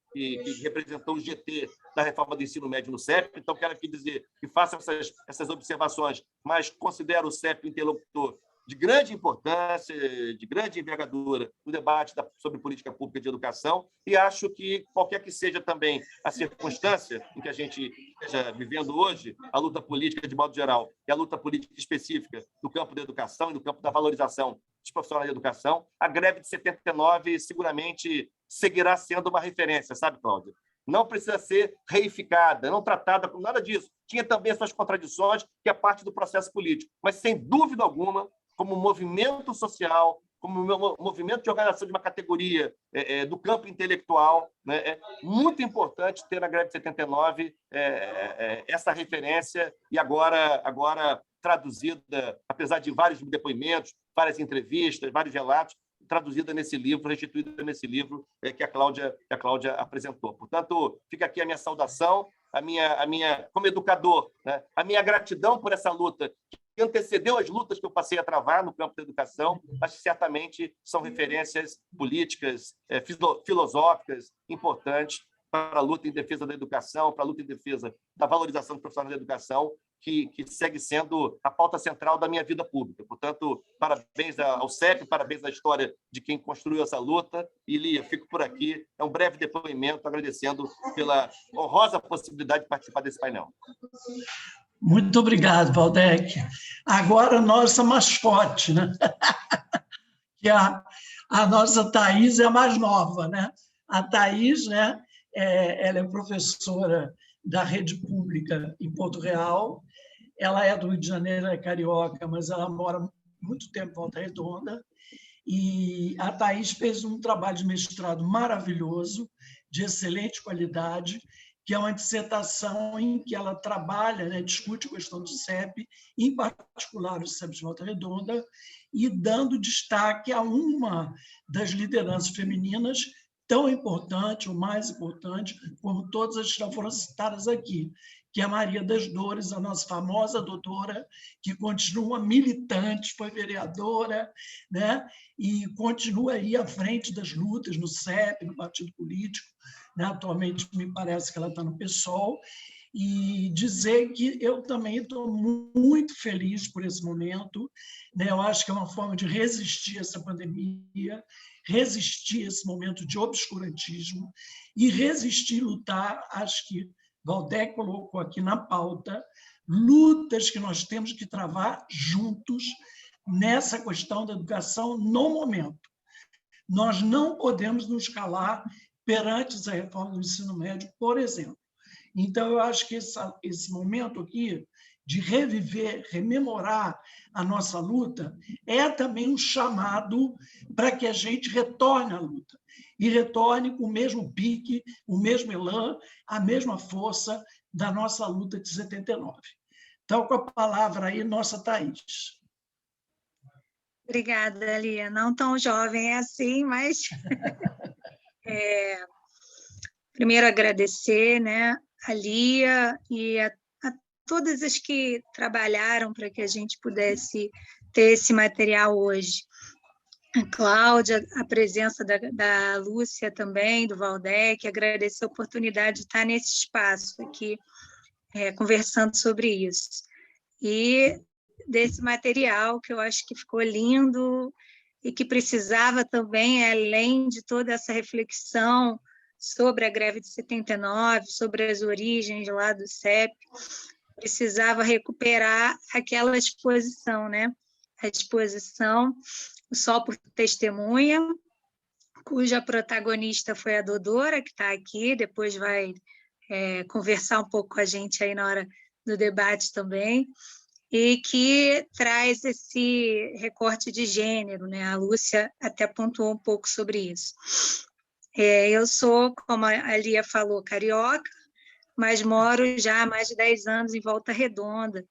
S5: representou o GT da reforma do ensino médio no CEP. Então, quero aqui dizer que façam essas observações, mas considero o CEP interlocutor de grande importância, de grande envergadura no debate sobre política pública de educação, e acho que, qualquer que seja também a circunstância em que a gente esteja vivendo hoje, a luta política de modo geral e a luta política específica no campo da educação e no campo da valorização dos profissionais de educação, a greve de 79 seguramente seguirá sendo uma referência, sabe, Cláudia? Não precisa ser reificada, não tratada como nada disso. Tinha também suas contradições, que é parte do processo político, mas, sem dúvida alguma, como movimento social, como movimento de organização de uma categoria do campo intelectual, né, é muito importante ter na greve de 79 essa referência, e agora traduzida, apesar de vários depoimentos, várias entrevistas, vários relatos, traduzida nesse livro, restituída nesse livro que a Cláudia apresentou. Portanto, fica aqui a minha saudação, a minha como educador, né, a minha gratidão por essa luta que antecedeu as lutas que eu passei a travar no campo da educação, mas que certamente são referências políticas, filosóficas importantes para a luta em defesa da educação, para a luta em defesa da valorização dos profissionais da educação, que segue sendo a pauta central da minha vida pública. Portanto, parabéns ao CEP, parabéns à história de quem construiu essa luta. E, Lia, fico por aqui. É um breve depoimento, agradecendo pela honrosa possibilidade de participar desse painel.
S3: Muito obrigado, Valdec. Agora, nossa mascote, né? Que a nossa Thaís é a mais nova, né? A Thaís, né? Ela é professora da rede pública em Porto Real. Ela é do Rio de Janeiro, é carioca, mas ela mora muito tempo em Volta Redonda. E a Thaís fez um trabalho de mestrado maravilhoso, de excelente qualidade, que é uma dissertação em que ela trabalha, né, discute a questão do CEP, em particular o CEP de Volta Redonda, e dando destaque a uma das lideranças femininas tão importante, ou mais importante, como todas as que já foram citadas aqui, que é a Maria das Dores, a nossa famosa doutora, que continua militante, foi vereadora, né? E continua aí à frente das lutas no CEP, no partido político, né? Atualmente, me parece que ela está no PSOL, e dizer que eu também estou muito feliz por esse momento, né? Eu acho que é uma forma de resistir a essa pandemia, resistir a esse momento de obscurantismo e resistir, lutar, acho que Valdec colocou aqui na pauta, lutas que nós temos que travar juntos nessa questão da educação no momento. Nós não podemos nos calar perante a reforma do ensino médio, por exemplo. Então, eu acho que esse momento aqui de reviver, rememorar a nossa luta, é também um chamado para que a gente retorne à luta, e retorne com o mesmo pique, o mesmo elan, a mesma força da nossa luta de 79. Então, com a palavra aí, nossa Thaís.
S2: Obrigada, Lia. Não tão jovem assim, mas... Primeiro, agradecer, né, a Lia e a todas as que trabalharam para que a gente pudesse ter esse material hoje. A Cláudia, a presença da Lúcia também, do Valdec, agradecer a oportunidade de estar nesse espaço aqui, conversando sobre isso. E desse material, que eu acho que ficou lindo e que precisava também, além de toda essa reflexão sobre a greve de 79, sobre as origens lá do CEP, precisava recuperar aquela exposição, né? A exposição O Sol por Testemunha, cuja protagonista foi a Dodora, que está aqui, depois vai conversar um pouco com a gente aí na hora do debate também, e que traz esse recorte de gênero, né? A Lúcia até pontuou um pouco sobre isso. Eu sou, como a Lia falou, carioca, mas moro já há mais de 10 anos em Volta Redonda.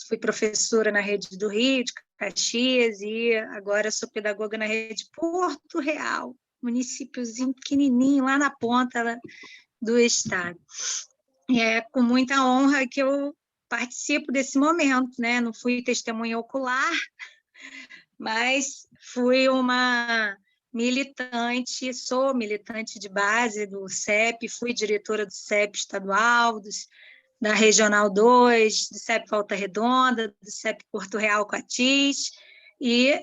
S2: Fui professora na rede do Rio, de Caxias, e agora sou pedagoga na rede Porto Real, municípiozinho pequenininho, lá na ponta do estado. E é com muita honra que eu participo desse momento, né? Não fui testemunha ocular, mas fui uma militante, sou militante de base do CEP, fui diretora do CEP estadual, da Regional 2, do CEP Volta Redonda, do CEP Porto Real Coatis, e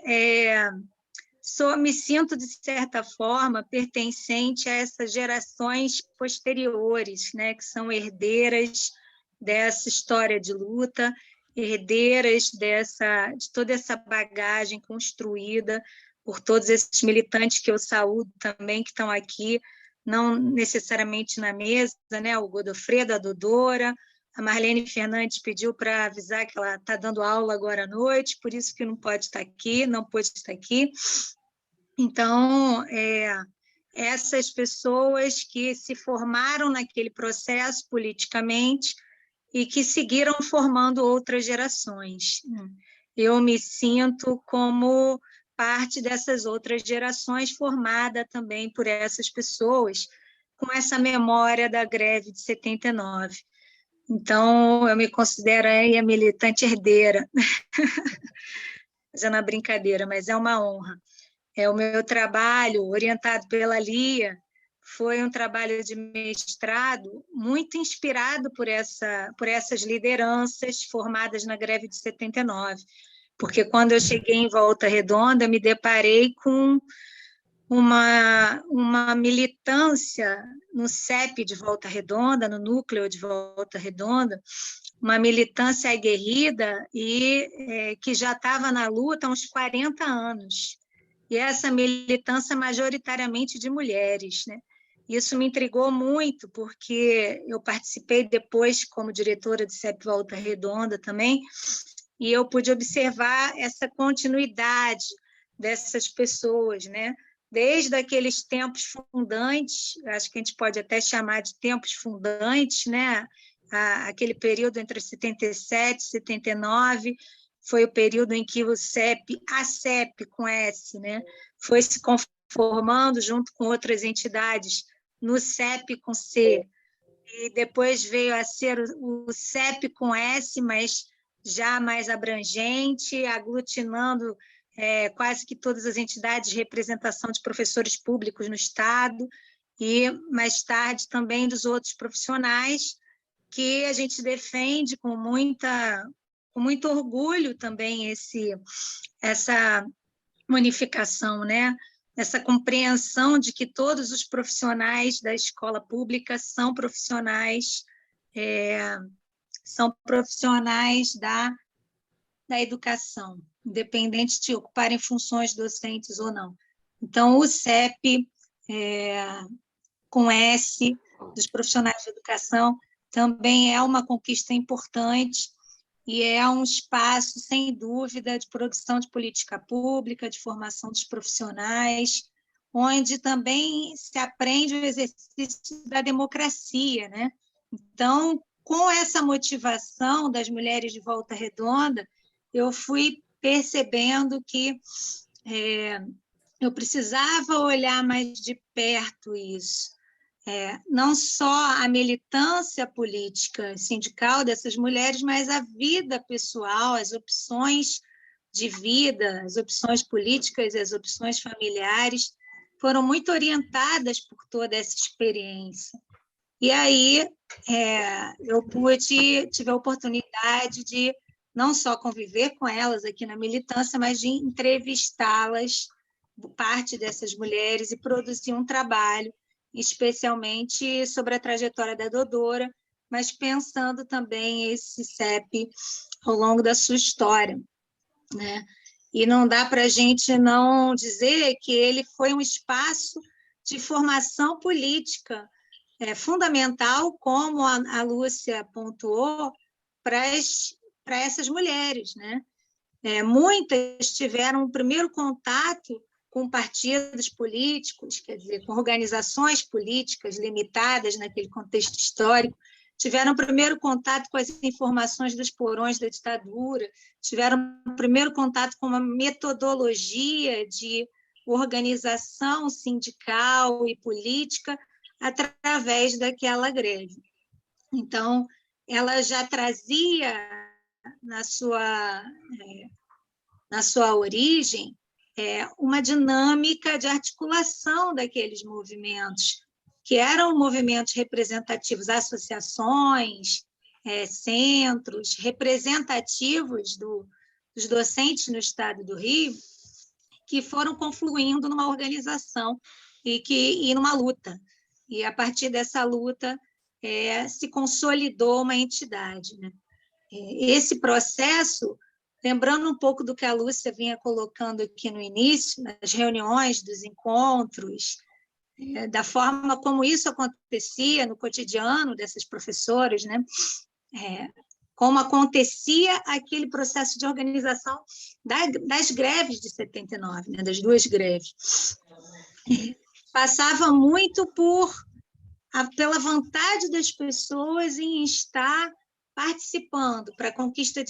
S2: me sinto, de certa forma, pertencente a essas gerações posteriores, né, que são herdeiras dessa história de luta, herdeiras de toda essa bagagem construída por todos esses militantes que eu saúdo também, que estão aqui, não necessariamente na mesa, né? O Godofredo, a Dodora, a Marlene Fernandes pediu para avisar que ela está dando aula agora à noite, por isso que não pode estar aqui, não pôde estar aqui. Então, essas pessoas que se formaram naquele processo politicamente e que seguiram formando outras gerações. Eu me sinto como parte dessas outras gerações, formada também por essas pessoas, com essa memória da greve de 79. Então, eu me considero aí a militante herdeira, fazendo a brincadeira, mas é uma honra. O meu trabalho, orientado pela Lia, foi um trabalho de mestrado muito inspirado por essas lideranças formadas na greve de 79, porque quando eu cheguei em Volta Redonda, me deparei com uma militância no CEP de Volta Redonda, no núcleo de Volta Redonda, uma militância aguerrida e que já estava na luta há uns 40 anos. E essa militância majoritariamente de mulheres, né? Isso me intrigou muito, porque eu participei depois como diretora de CEP Volta Redonda também, e eu pude observar essa continuidade dessas pessoas, né? Desde aqueles tempos fundantes, acho que a gente pode até chamar de tempos fundantes, né? Aquele período entre 77 e 79, foi o período em que a CEP com S, né, foi se conformando junto com outras entidades no CEP com C, e depois veio a ser o CEP com S, mas já mais abrangente, aglutinando quase que todas as entidades de representação de professores públicos no Estado, e mais tarde também dos outros profissionais, que a gente defende com muito orgulho também essa unificação, né? Essa compreensão de que todos os profissionais da escola pública são profissionais da educação, independente de ocuparem funções docentes ou não. Então, o CEP, com S, dos profissionais de educação, também é uma conquista importante e é um espaço, sem dúvida, de produção de política pública, de formação dos profissionais, onde também se aprende o exercício da democracia, né? Então, com essa motivação das mulheres de Volta Redonda, eu fui percebendo que eu precisava olhar mais de perto isso. Não só a militância política sindical dessas mulheres, mas a vida pessoal, as opções de vida, as opções políticas, as opções familiares, foram muito orientadas por toda essa experiência. E aí eu tive a oportunidade de não só conviver com elas aqui na militância, mas de entrevistá-las parte dessas mulheres e produzir um trabalho, especialmente sobre a trajetória da Dodora, mas pensando também esse CEP ao longo da sua história, né? E não dá para a gente não dizer que ele foi um espaço de formação política fundamental, como a Lúcia pontuou, para essas mulheres, né? Muitas tiveram um primeiro contato com partidos políticos, quer dizer, com organizações políticas limitadas naquele contexto histórico, tiveram primeiro contato com as informações dos porões da ditadura, tiveram primeiro contato com uma metodologia de organização sindical e política através daquela greve. Então, ela já trazia na sua origem uma dinâmica de articulação daqueles movimentos, que eram movimentos representativos, associações, centros representativos dos docentes no Estado do Rio, que foram confluindo numa organização e numa luta. E, a partir dessa luta, se consolidou uma entidade, né? Esse processo, lembrando um pouco do que a Lúcia vinha colocando aqui no início, nas reuniões, dos encontros, da forma como isso acontecia no cotidiano dessas professoras, né? Como acontecia aquele processo de organização das greves de 79, né? Das duas greves. Passava muito pela vontade das pessoas em estar participando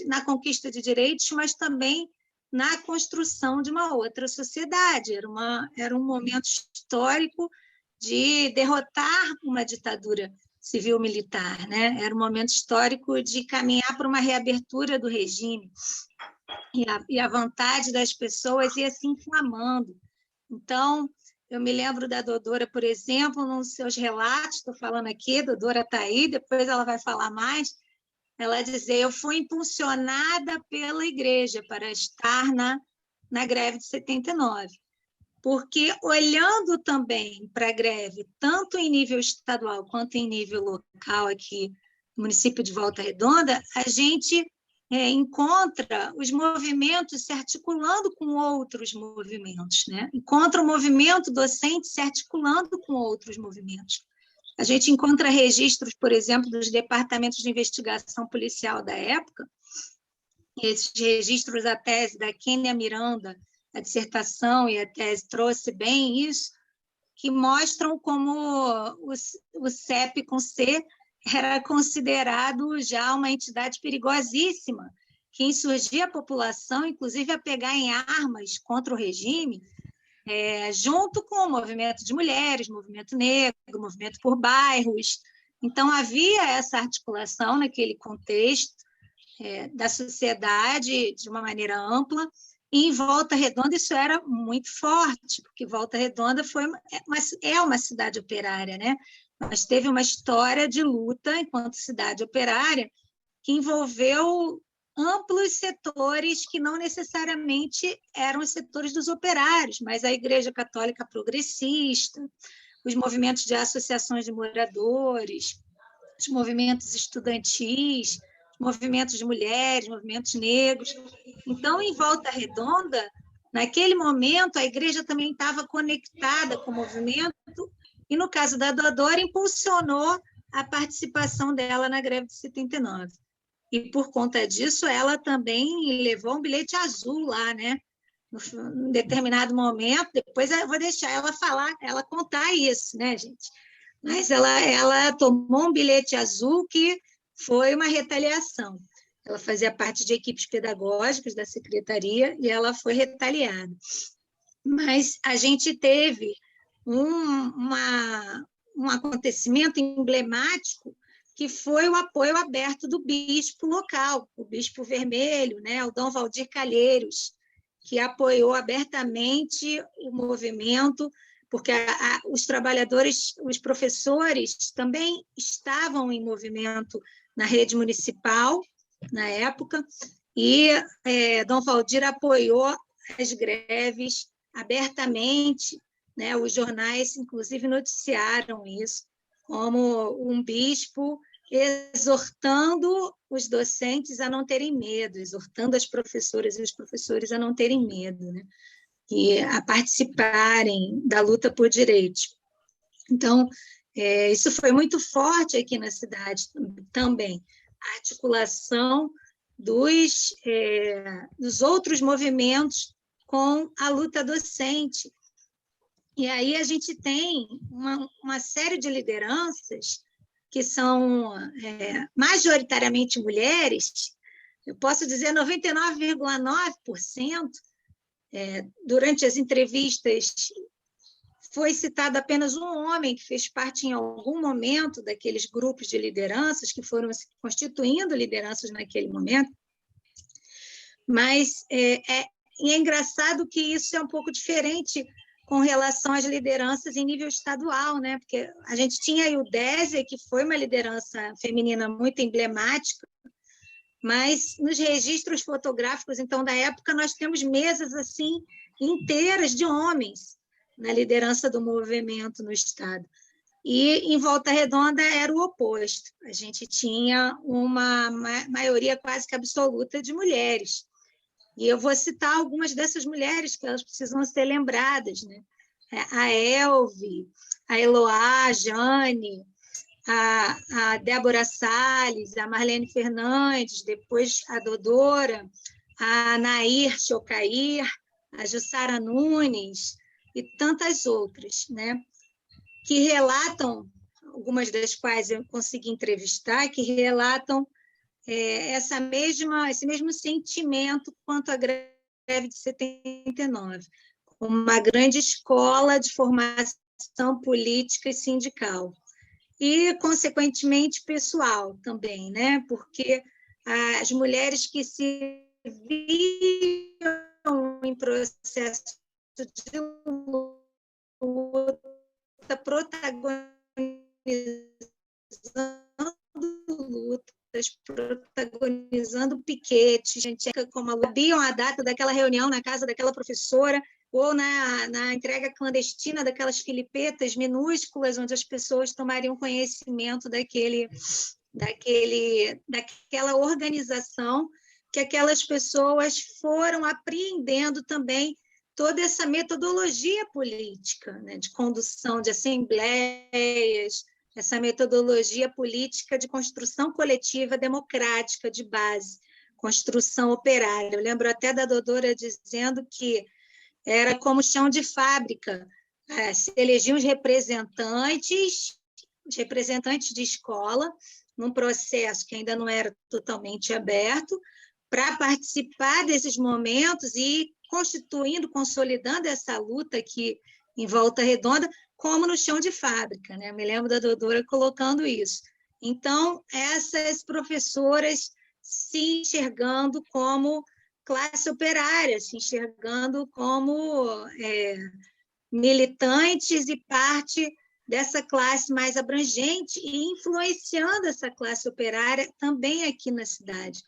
S2: na conquista de direitos, mas também na construção de uma outra sociedade. Era um momento histórico de derrotar uma ditadura civil-militar, né? Era um momento histórico de caminhar para uma reabertura do regime, e a vontade das pessoas ia se inflamando. Então, eu me lembro da Dodora, por exemplo, nos seus relatos, estou falando aqui, a Dodora está aí, depois ela vai falar mais, ela dizer: eu fui impulsionada pela igreja para estar na greve de 79, porque olhando também para a greve, tanto em nível estadual quanto em nível local aqui no município de Volta Redonda, a gente encontra os movimentos se articulando com outros movimentos, né? Encontra o movimento docente se articulando com outros movimentos. A gente encontra registros, por exemplo, dos departamentos de investigação policial da época, esses registros, a tese da Kênia Miranda, a dissertação e a tese trouxe bem isso, que mostram como o CEP com C era considerado já uma entidade perigosíssima, que insurgia a população, inclusive a pegar em armas contra o regime, junto com o movimento de mulheres, movimento negro, movimento por bairros. Então, havia essa articulação naquele contexto da sociedade de uma maneira ampla, e em Volta Redonda isso era muito forte, porque Volta Redonda é uma cidade operária, né? Mas teve uma história de luta enquanto cidade operária que envolveu amplos setores que não necessariamente eram os setores dos operários, mas a Igreja Católica Progressista, os movimentos de associações de moradores, os movimentos estudantis, movimentos de mulheres, movimentos negros. Então, em Volta Redonda, naquele momento, a igreja também estava conectada com o movimento, e, no caso da Dodora, impulsionou a participação dela na greve de 79. E, por conta disso, ela também levou um bilhete azul lá, né? Em determinado momento, depois eu vou deixar ela falar, ela contar isso, né, gente? Mas ela tomou um bilhete azul que foi uma retaliação. Ela fazia parte de equipes pedagógicas da secretaria e ela foi retaliada. Mas a gente teve um acontecimento emblemático, que foi o apoio aberto do bispo local, o bispo vermelho, né, o Dom Valdir Calheiros, que apoiou abertamente o movimento, porque os trabalhadores, os professores também estavam em movimento na rede municipal, na época, e Dom Valdir apoiou as greves abertamente, né? Os jornais, inclusive, noticiaram isso, como um bispo exortando os docentes a não terem medo, exortando as professoras e os professores a não terem medo, né? E a participarem da luta por direitos. Então, isso foi muito forte aqui na cidade também, a articulação dos outros movimentos com a luta docente. E aí a gente tem uma série de lideranças que são majoritariamente mulheres, eu posso dizer 99,9%. Durante as entrevistas foi citado apenas um homem que fez parte em algum momento daqueles grupos de lideranças que foram se constituindo lideranças naquele momento, mas é engraçado que isso é um pouco diferente com relação às lideranças em nível estadual, né? Porque a gente tinha a Eudésia, que foi uma liderança feminina muito emblemática, mas nos registros fotográficos, então, da época, nós temos mesas assim inteiras de homens na liderança do movimento no Estado. E em Volta Redonda era o oposto. A gente tinha uma maioria quase que absoluta de mulheres. E eu vou citar algumas dessas mulheres que elas precisam ser lembradas, né? A Elve, a Eloá, a Jane, a Débora Salles, a Marlene Fernandes, depois a Dodora, a Nair Chocair, a Jussara Nunes e tantas outras, né? Que relatam, algumas das quais eu consegui entrevistar, que relatam esse mesmo sentimento quanto à greve de 79, uma grande escola de formação política e sindical. E, consequentemente, pessoal também, né? Porque as mulheres que se viam em processo de luta, protagonizando lutas, protagonizando piquetes, gente, como sabiam a data daquela reunião na casa daquela professora, ou na entrega clandestina daquelas filipetas minúsculas, onde as pessoas tomariam conhecimento daquela organização, que aquelas pessoas foram apreendendo também toda essa metodologia política, né, de condução de assembleias, essa metodologia política de construção coletiva democrática de base, construção operária. Eu lembro até da Dodora dizendo que era como chão de fábrica, se elegiam os representantes de escola, num processo que ainda não era totalmente aberto, para participar desses momentos e constituindo, consolidando essa luta aqui em Volta Redonda, como no chão de fábrica, né? Eu me lembro da Dodora colocando isso. Então, essas professoras se enxergando como classe operária, se enxergando como militantes e parte dessa classe mais abrangente e influenciando essa classe operária também aqui na cidade,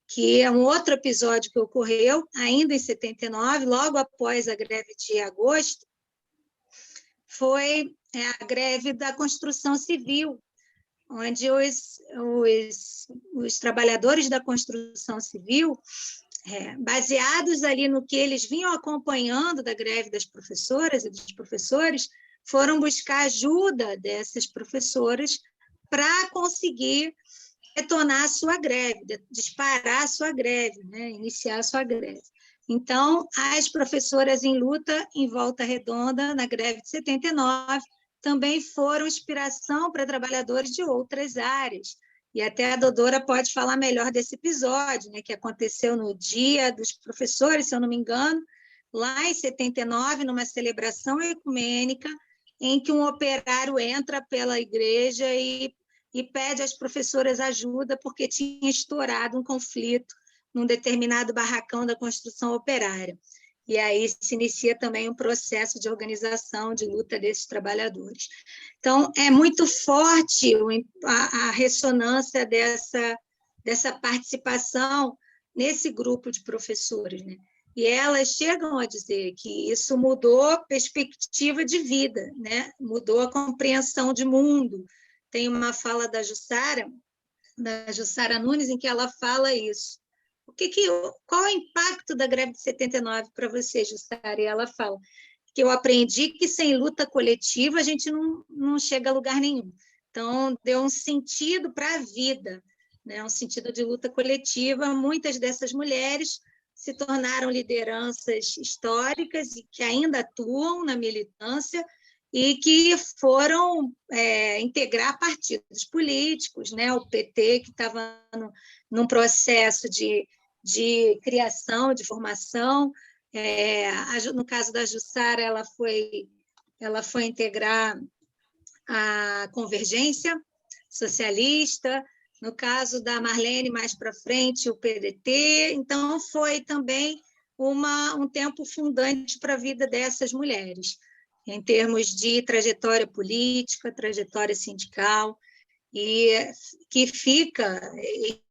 S2: que é um outro episódio que ocorreu ainda em 79, logo após a greve de agosto, foi a greve da construção civil, onde os trabalhadores da construção civil, baseados ali no que eles vinham acompanhando da greve das professoras e dos professores, foram buscar ajuda dessas professoras para conseguir detonar a sua greve, disparar a sua greve, né? Iniciar a sua greve. Então, as professoras em luta em Volta Redonda, na greve de 79, também foram inspiração para trabalhadores de outras áreas. E até a Dodora pode falar melhor desse episódio, né, que aconteceu no Dia dos Professores, se eu não me engano, lá em 79, numa celebração ecumênica, em que um operário entra pela igreja e pede às professoras ajuda porque tinha estourado um conflito num determinado barracão da construção operária. E aí se inicia também um processo de organização, de luta desses trabalhadores. Então, é muito forte a ressonância dessa participação nesse grupo de professores, né? E elas chegam a dizer que isso mudou a perspectiva de vida, né? Mudou a compreensão de mundo. Tem uma fala da Jussara Nunes, em que ela fala isso. Qual é o impacto da greve de 79 para você, Jussara? E ela fala que eu aprendi que sem luta coletiva a gente não chega a lugar nenhum. Então, deu um sentido para a vida, né? Um sentido de luta coletiva. Muitas dessas mulheres se tornaram lideranças históricas e que ainda atuam na militância e que foram integrar partidos políticos, né? O PT, que estava num processo de criação, de formação. No caso da Jussara, ela foi integrar a Convergência Socialista. No caso da Marlene, mais para frente, o PDT. Então, foi também um tempo fundante para a vida dessas mulheres, em termos de trajetória política, trajetória sindical, e que fica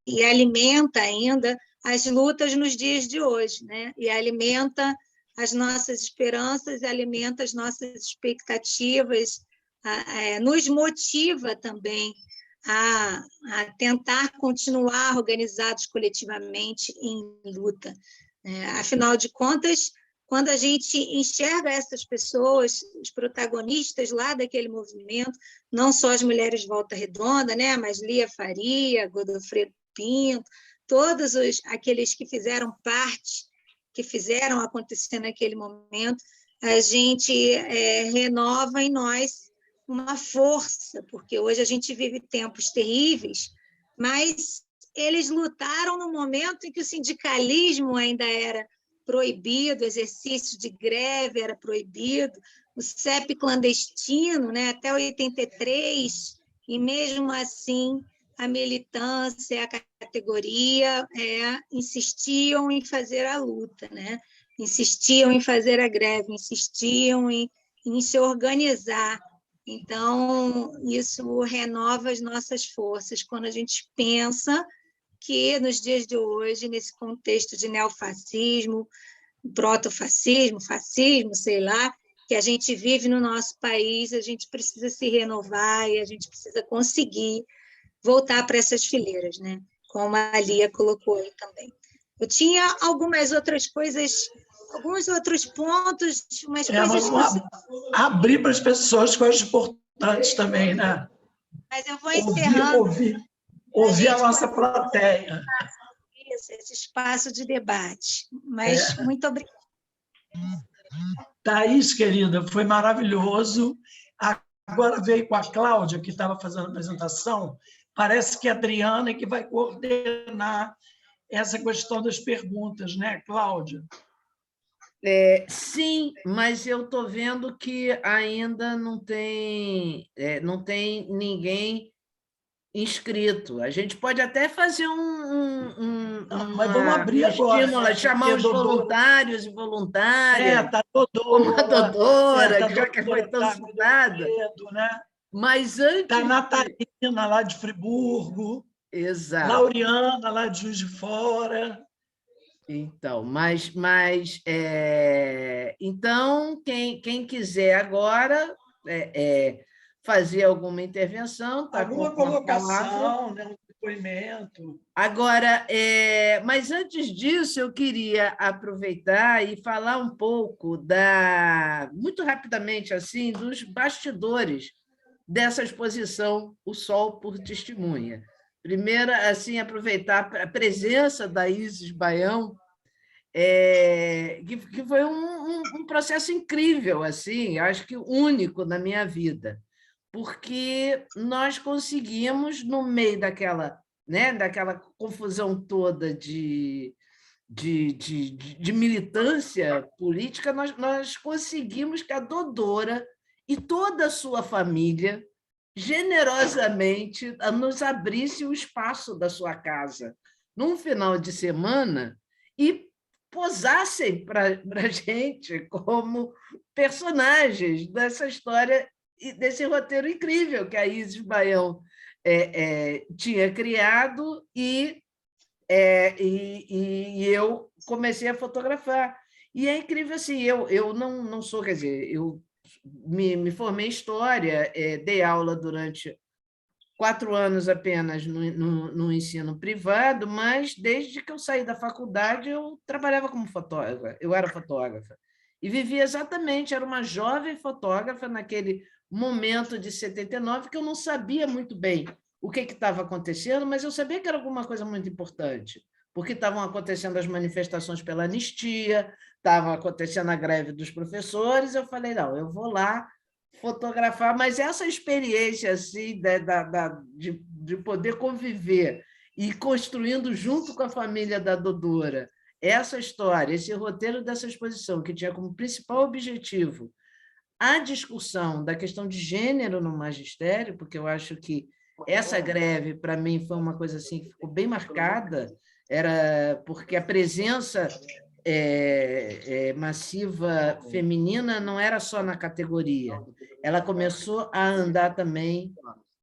S2: e alimenta ainda as lutas nos dias de hoje, né? E alimenta as nossas esperanças, alimenta as nossas expectativas, nos motiva também a tentar continuar organizados coletivamente em luta. Afinal de contas, quando a gente enxerga essas pessoas, os protagonistas lá daquele movimento, não só as mulheres de Volta Redonda, né, mas Lia Faria, Godofredo Pinto, todos aqueles que fizeram parte, que fizeram acontecer naquele momento, a gente renova em nós uma força, porque hoje a gente vive tempos terríveis, mas eles lutaram no momento em que o sindicalismo ainda era proibido, o exercício de greve era proibido, o CEP clandestino, né, até 83, e mesmo assim a militância, a categoria insistiam em fazer a luta, né? Insistiam em fazer a greve, insistiam em se organizar. Então, isso renova as nossas forças quando a gente pensa que, nos dias de hoje, nesse contexto de neofascismo, protofascismo, fascismo, sei lá, que a gente vive no nosso país, a gente precisa se renovar e a gente precisa conseguir voltar para essas fileiras, né? Como a Lia colocou aí também. Eu tinha algumas outras coisas, alguns outros pontos, umas coisas...
S3: Vamos abrir para as pessoas coisas importantes também, né?
S2: Mas eu vou encerrando.
S3: Ouvir a nossa plateia.
S2: Esse espaço de debate. Mas muito obrigada.
S3: Thaís, querida, foi maravilhoso. Agora veio com a Cláudia, que estava fazendo a apresentação. Parece que a Adriana é que vai coordenar essa questão das perguntas, né, Cláudia?
S1: Sim, mas eu estou vendo que ainda não tem ninguém inscrito. A gente pode até fazer
S3: mas vamos abrir agora,
S1: estímulo, chamar os voluntários e voluntárias.
S3: Está Dodô,
S1: como a Dodora,
S3: tá
S1: já que foi tão citada.
S3: Né?
S1: Mas antes... Está
S3: Natalina, lá de Friburgo.
S1: Exato.
S3: Lauriana, lá de Juiz de Fora.
S1: Então, então quem quiser agora fazer alguma intervenção, tá,
S3: alguma colocação, né, um depoimento.
S1: Agora, mas antes disso, eu queria aproveitar e falar um pouco muito rapidamente assim, dos bastidores dessa exposição O Sol por Testemunha. Primeiro, assim, aproveitar a presença da Isis Baião, que foi um processo incrível, assim, acho que único na minha vida, porque nós conseguimos, no meio daquela confusão toda de militância política, nós conseguimos que a Dodora e toda a sua família generosamente nos abrisse o espaço da sua casa num final de semana e posassem para a gente como personagens dessa história e desse roteiro incrível que a Isis Baião tinha criado e eu comecei a fotografar. E é incrível assim, eu não sou, quer dizer, eu me formei em História, dei aula durante 4 anos apenas no ensino privado, mas desde que eu saí da faculdade eu trabalhava como fotógrafa, eu era fotógrafa. E vivia exatamente, era uma jovem fotógrafa naquele momento de 79, que eu não sabia muito bem o que estava acontecendo, mas eu sabia que era alguma coisa muito importante, porque estavam acontecendo as manifestações pela anistia, estava acontecendo a greve dos professores, eu falei, não, eu vou lá fotografar, mas essa experiência assim, de poder conviver e construindo junto com a família da Dodora essa história, esse roteiro dessa exposição, que tinha como principal objetivo a discussão da questão de gênero no magistério, porque eu acho que essa greve, para mim, foi uma coisa assim que ficou bem marcada, era porque a presença massiva feminina não era só na categoria, ela começou a andar também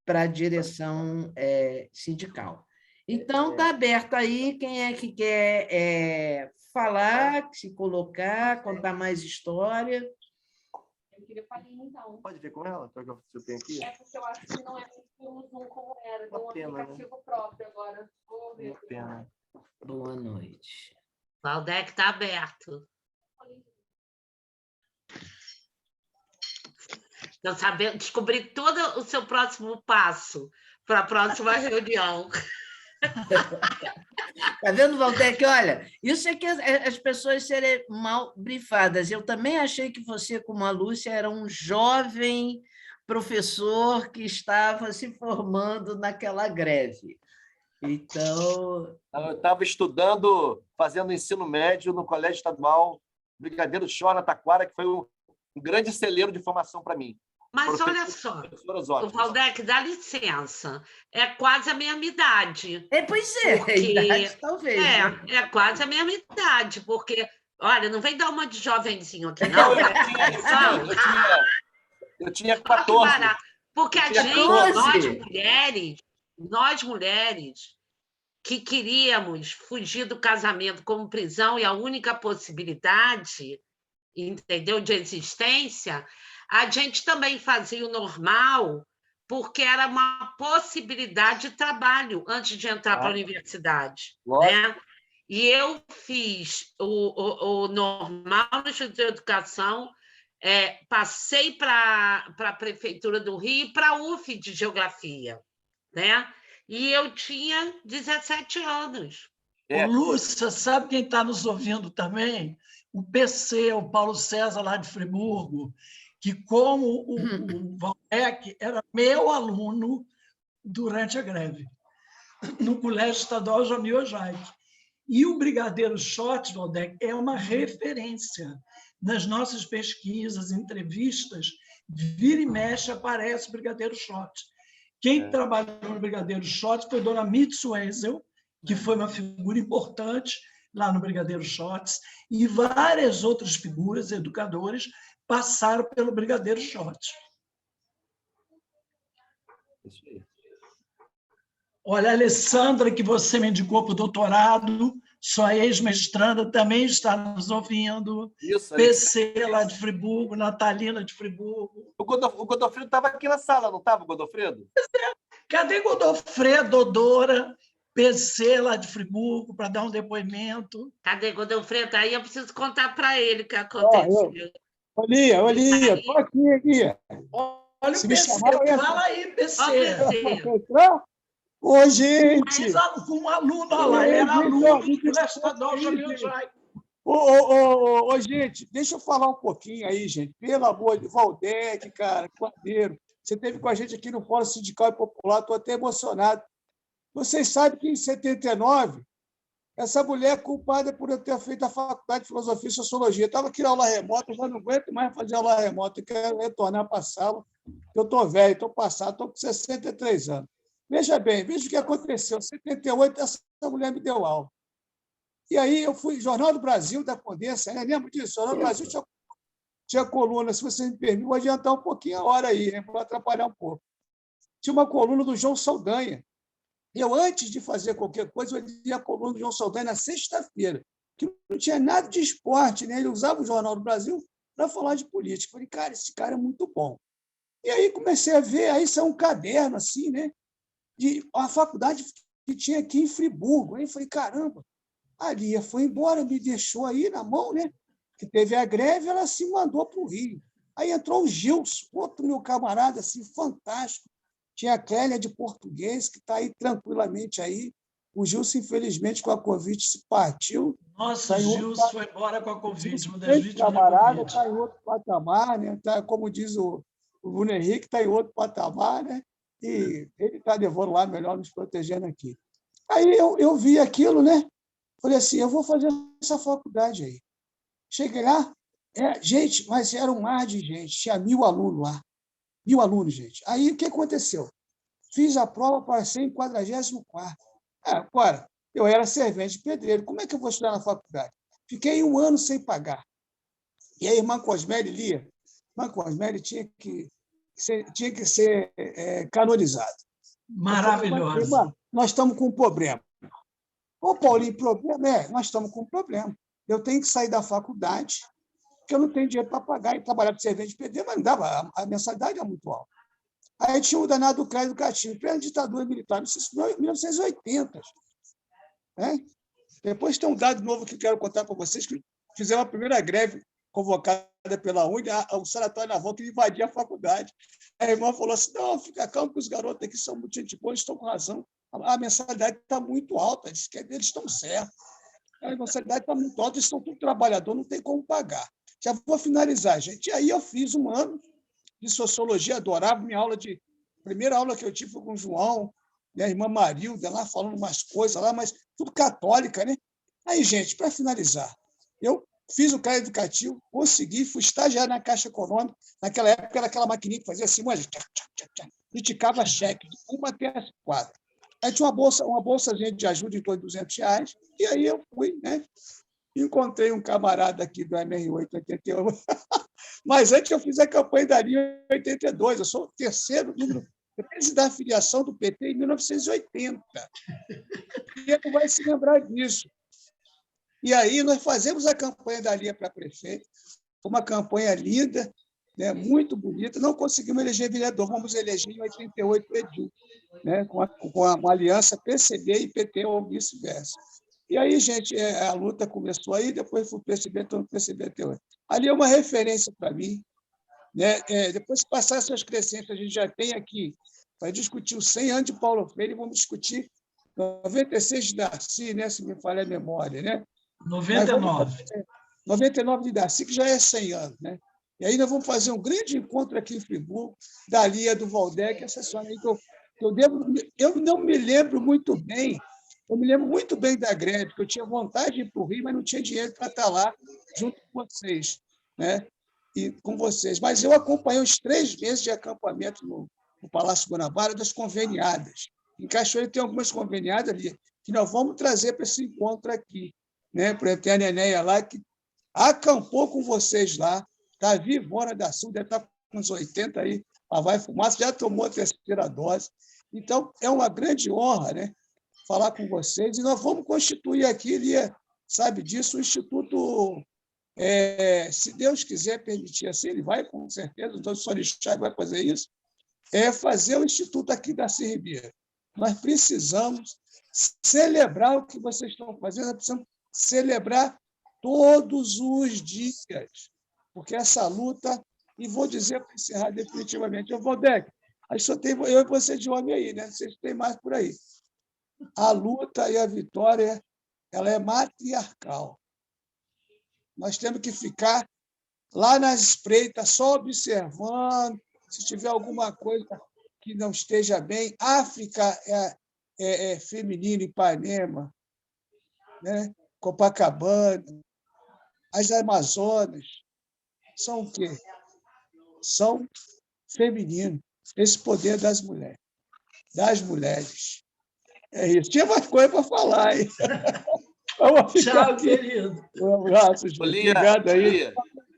S1: para a direção sindical. Então, está aberto aí quem é que quer falar, se colocar, contar mais história.
S6: Eu queria falar, então.
S5: Pode ver com ela? Você tem aqui?
S6: É porque eu acho que não é muito Zoom como era, tem um aplicativo próprio agora. Vou ver.
S5: Pena.
S1: Boa noite.
S4: Valdec está aberto. Estou sabendo, descobri todo o seu próximo passo para a próxima reunião.
S1: Está vendo, Valdec? Olha, isso é que as pessoas serem mal brifadas. Eu também achei que você, como a Lúcia, era um jovem professor que estava se formando naquela greve. Então...
S5: Eu estava estudando, fazendo ensino médio no Colégio Estadual Brigadeiro Chora, na Taquara, que foi um grande celeiro de formação para mim.
S4: Mas olha só, o Valdec, dá licença, é quase a mesma idade.
S1: Pois é,
S4: porque,
S1: idade, talvez.
S4: É quase a mesma idade, porque, olha, não vem dar uma de jovenzinho aqui, não.
S5: Eu tinha 14.
S4: Porque a gente, nós mulheres, que queríamos fugir do casamento como prisão e a única possibilidade, entendeu, de existência, a gente também fazia o normal porque era uma possibilidade de trabalho antes de entrar para a universidade. Né? E eu fiz o normal no Instituto de Educação, passei para a Prefeitura do Rio e para a UF de Geografia. Né? E eu tinha 17 anos.
S3: Lúcia, sabe quem está nos ouvindo também? O PC, o Paulo César, lá de Friburgo, que, como o Valdec, era meu aluno durante a greve, no Colégio Estadual Jamil Ojaic. E o Brigadeiro Shot, Valdec, é uma referência. Nas nossas pesquisas, entrevistas, vira e mexe aparece o Brigadeiro Shot. Quem trabalhou no Brigadeiro Shot foi Dona Mitz Wenzel, que foi uma figura importante lá no Brigadeiro Shots, e várias outras figuras, educadores, passaram pelo Brigadeiro Shots. Olha, a Alessandra, que você me indicou para o doutorado, sua ex-mestranda, também está nos ouvindo.
S5: Isso,
S3: PC, lá de Friburgo, Natalina de Friburgo.
S5: O Godofredo estava aqui na sala, não estava, Godofredo?
S3: Cadê Godofredo, Dodora, PC, lá de Friburgo, para dar um depoimento?
S4: Cadê Godofredo? Aí eu preciso contar para ele o que aconteceu.
S7: Olha, estou aqui.
S3: Olha o
S7: Se
S3: PC, fala aí, PC.
S7: Ô, gente!
S3: Mas com um aluno, olha lá, ele era aluno do Colégio Estadual Jamil Ojaic.
S7: Ô, gente, deixa eu falar um pouquinho aí, gente. Pelo amor de Valdec, cara, Cordeiro. Você esteve com a gente aqui no Fórum Sindical e Popular, estou até emocionado. Vocês sabem que, em 79, essa mulher é culpada por eu ter feito a Faculdade de Filosofia e Sociologia. Estava aqui na aula remota, já não aguento mais fazer aula remota, eu quero retornar para a sala. Eu estou velho, estou passado, estou com 63 anos. Veja bem, veja o que aconteceu. Em 78, essa mulher me deu aula. E aí eu fui, Jornal do Brasil, da Condessa, lembro disso? Jornal do Brasil tinha coluna, se você me permite, vou adiantar um pouquinho a hora aí, né, para atrapalhar um pouco. Tinha uma coluna do João Saldanha. Eu, antes de fazer qualquer coisa, eu lia a coluna do João Saldanha na sexta-feira. que não tinha nada de esporte, né? Ele usava o Jornal do Brasil para falar de política. Falei, cara, esse cara é muito bom. E aí comecei a ver, aí saiu um caderno assim, né? De a faculdade que tinha aqui em Friburgo. Aí falei, caramba, a Lia foi embora, me deixou aí na mão, né? Que teve a greve, ela se mandou para o Rio. Aí entrou o Gilson, outro meu camarada, assim, fantástico. Tinha a Clélia de português, que está aí tranquilamente aí. O Gilson, infelizmente, com a Covid, se partiu.
S3: Nossa, o Gilson foi embora com a Covid, uma das
S7: Esse
S3: vítimas da
S7: camarada
S3: Covid.
S7: está em outro patamar, né? Tá, como diz o Bruno Henrique, está em outro patamar, né? E ele está levando lá, melhor nos protegendo aqui. Aí eu vi aquilo, né? Falei assim, eu vou fazer essa faculdade aí. Cheguei lá, gente, mas era um mar de gente, tinha 1.000 alunos lá. 1.000 alunos, gente. Aí, o que aconteceu? Fiz a prova para ser em 44º. Agora, eu era servente de pedreiro. Como é que eu vou estudar na faculdade? Fiquei 1 ano sem pagar. E a irmã Cosmeli lia. A irmã Cosmeli tinha que ser canonizada.
S3: Maravilhosa.
S7: Falei, nós estamos com um problema. Ô, Paulinho, problema? Nós estamos com um problema. Eu tenho que sair da faculdade, porque eu não tenho dinheiro para pagar e trabalhar de servente de pedreiro, mas não dava, a mensalidade era muito alta. Aí tinha o danado do crédito educativo, plena ditadura militar, em 1980. Né? Depois tem um dado novo que eu quero contar para vocês, que fizeram a primeira greve convocada pela UNE, o Sanatório Naval que invadia a faculdade. A irmã falou assim, não, fica calmo, que os garotos aqui são muito gente boa, eles estão com razão. A mensalidade está muito alta, eles estão certos. A mensalidade está muito alta, eles estão tudo trabalhador, não tem como pagar. Já vou finalizar, gente. E aí eu fiz 1 ano de sociologia, adorava minha aula de... Primeira aula que eu tive foi com o João, minha irmã Marilda, lá falando umas coisas lá, mas tudo católica, né? Aí, gente, para finalizar, eu fiz o crédito educativo, consegui, fui estagiário na Caixa Econômica. Naquela época era aquela maquininha que fazia assim, mas criticava cheque, de 1 até 4. Aí tinha uma bolsazinha de ajuda em torno de R$200, e aí eu fui, né? Encontrei um camarada aqui do MR8 88, mas antes eu fiz a campanha da linha 82, eu sou o terceiro número da filiação do PT em 1980. E ele não vai se lembrar disso. E aí nós fazemos a campanha da linha para prefeito, uma campanha linda, né, muito bonita, não conseguimos eleger vereador, vamos eleger em 88 o Edu, né, com a aliança PCB e PT ou vice-versa. E aí, gente, a luta começou aí, depois fui PCB, estou no PCB até hoje. Ali é uma referência para mim. Né? Depois que passar essas crescentes, a gente já tem aqui, para discutir os 100 anos de Paulo Freire, vamos discutir 96 de Darcy, né, se me falha a memória. Né?
S3: 99.
S7: 99 de Darcy, que já é 100 anos. Né? E aí nós vamos fazer um grande encontro aqui em Friburgo, da Lia, do Valdec, essa história aí que eu não me lembro muito bem. Eu me lembro muito bem da greve, porque eu tinha vontade de ir para o Rio, mas não tinha dinheiro para estar lá junto com vocês, né? E com vocês. Mas eu acompanhei os 3 meses de acampamento no Palácio Guanabara das conveniadas. Em Cachoeira tem algumas conveniadas ali que nós vamos trazer para esse encontro aqui. Né? Por exemplo, tem a Nenéia lá que acampou com vocês lá, está vivona da Sul, deve estar com uns 80 aí, a vai fumaça, já tomou a 3ª dose. Então, é uma grande honra, né? Falar com vocês, e nós vamos constituir aqui, Lia, sabe disso, o Instituto, se Deus quiser permitir assim, ele vai, com certeza, o doutor Sorixá vai fazer isso, fazer o Instituto aqui da Darcy Ribeiro. Nós precisamos celebrar o que vocês estão fazendo, nós precisamos celebrar todos os dias, porque essa luta, e vou dizer para encerrar definitivamente, Valdec, aí só tem eu e você de homem aí, né? Vocês têm mais por aí. A luta e a vitória, ela é matriarcal. Nós temos que ficar lá nas espreitas, só observando, se tiver alguma coisa que não esteja bem. África é feminino, Ipanema, né? Copacabana, as Amazonas, são o quê? São femininos. Esse poder das mulheres. É isso. Tinha mais coisa para falar. Hein?
S3: Tchau,
S7: aqui.
S3: querido.
S7: Um abraço, gente. Obrigado aí.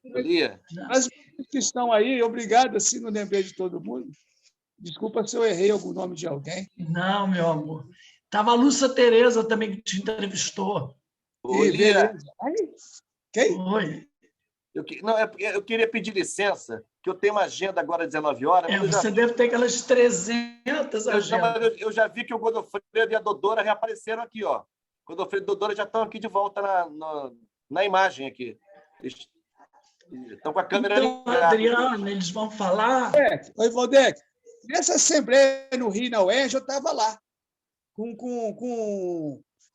S5: Lia.
S7: As que estão aí, obrigado, assim, não lembrei de todo mundo. Desculpa se eu errei algum nome de alguém.
S3: Não, meu amor. Estava a Lúcia Tereza também, que te entrevistou.
S5: Ô,
S7: Ih,
S5: Lia,
S7: beleza. Aí, quem?
S3: Oi.
S5: eu queria pedir licença, que eu tenho uma agenda agora às 19 horas, mas
S3: Você deve ter aquelas 300
S5: não, mas
S3: agendas.
S5: eu já vi que o Godofredo e a Dodora reapareceram aqui, ó. Godofredo e Dodora já estão aqui de volta na imagem aqui. Eles estão com a câmera
S3: Então,
S5: ligada.
S3: Adriana, eles vão falar.
S7: Oi, Valdec. Nessa assembleia no Rio, na UERJ, eu estava lá.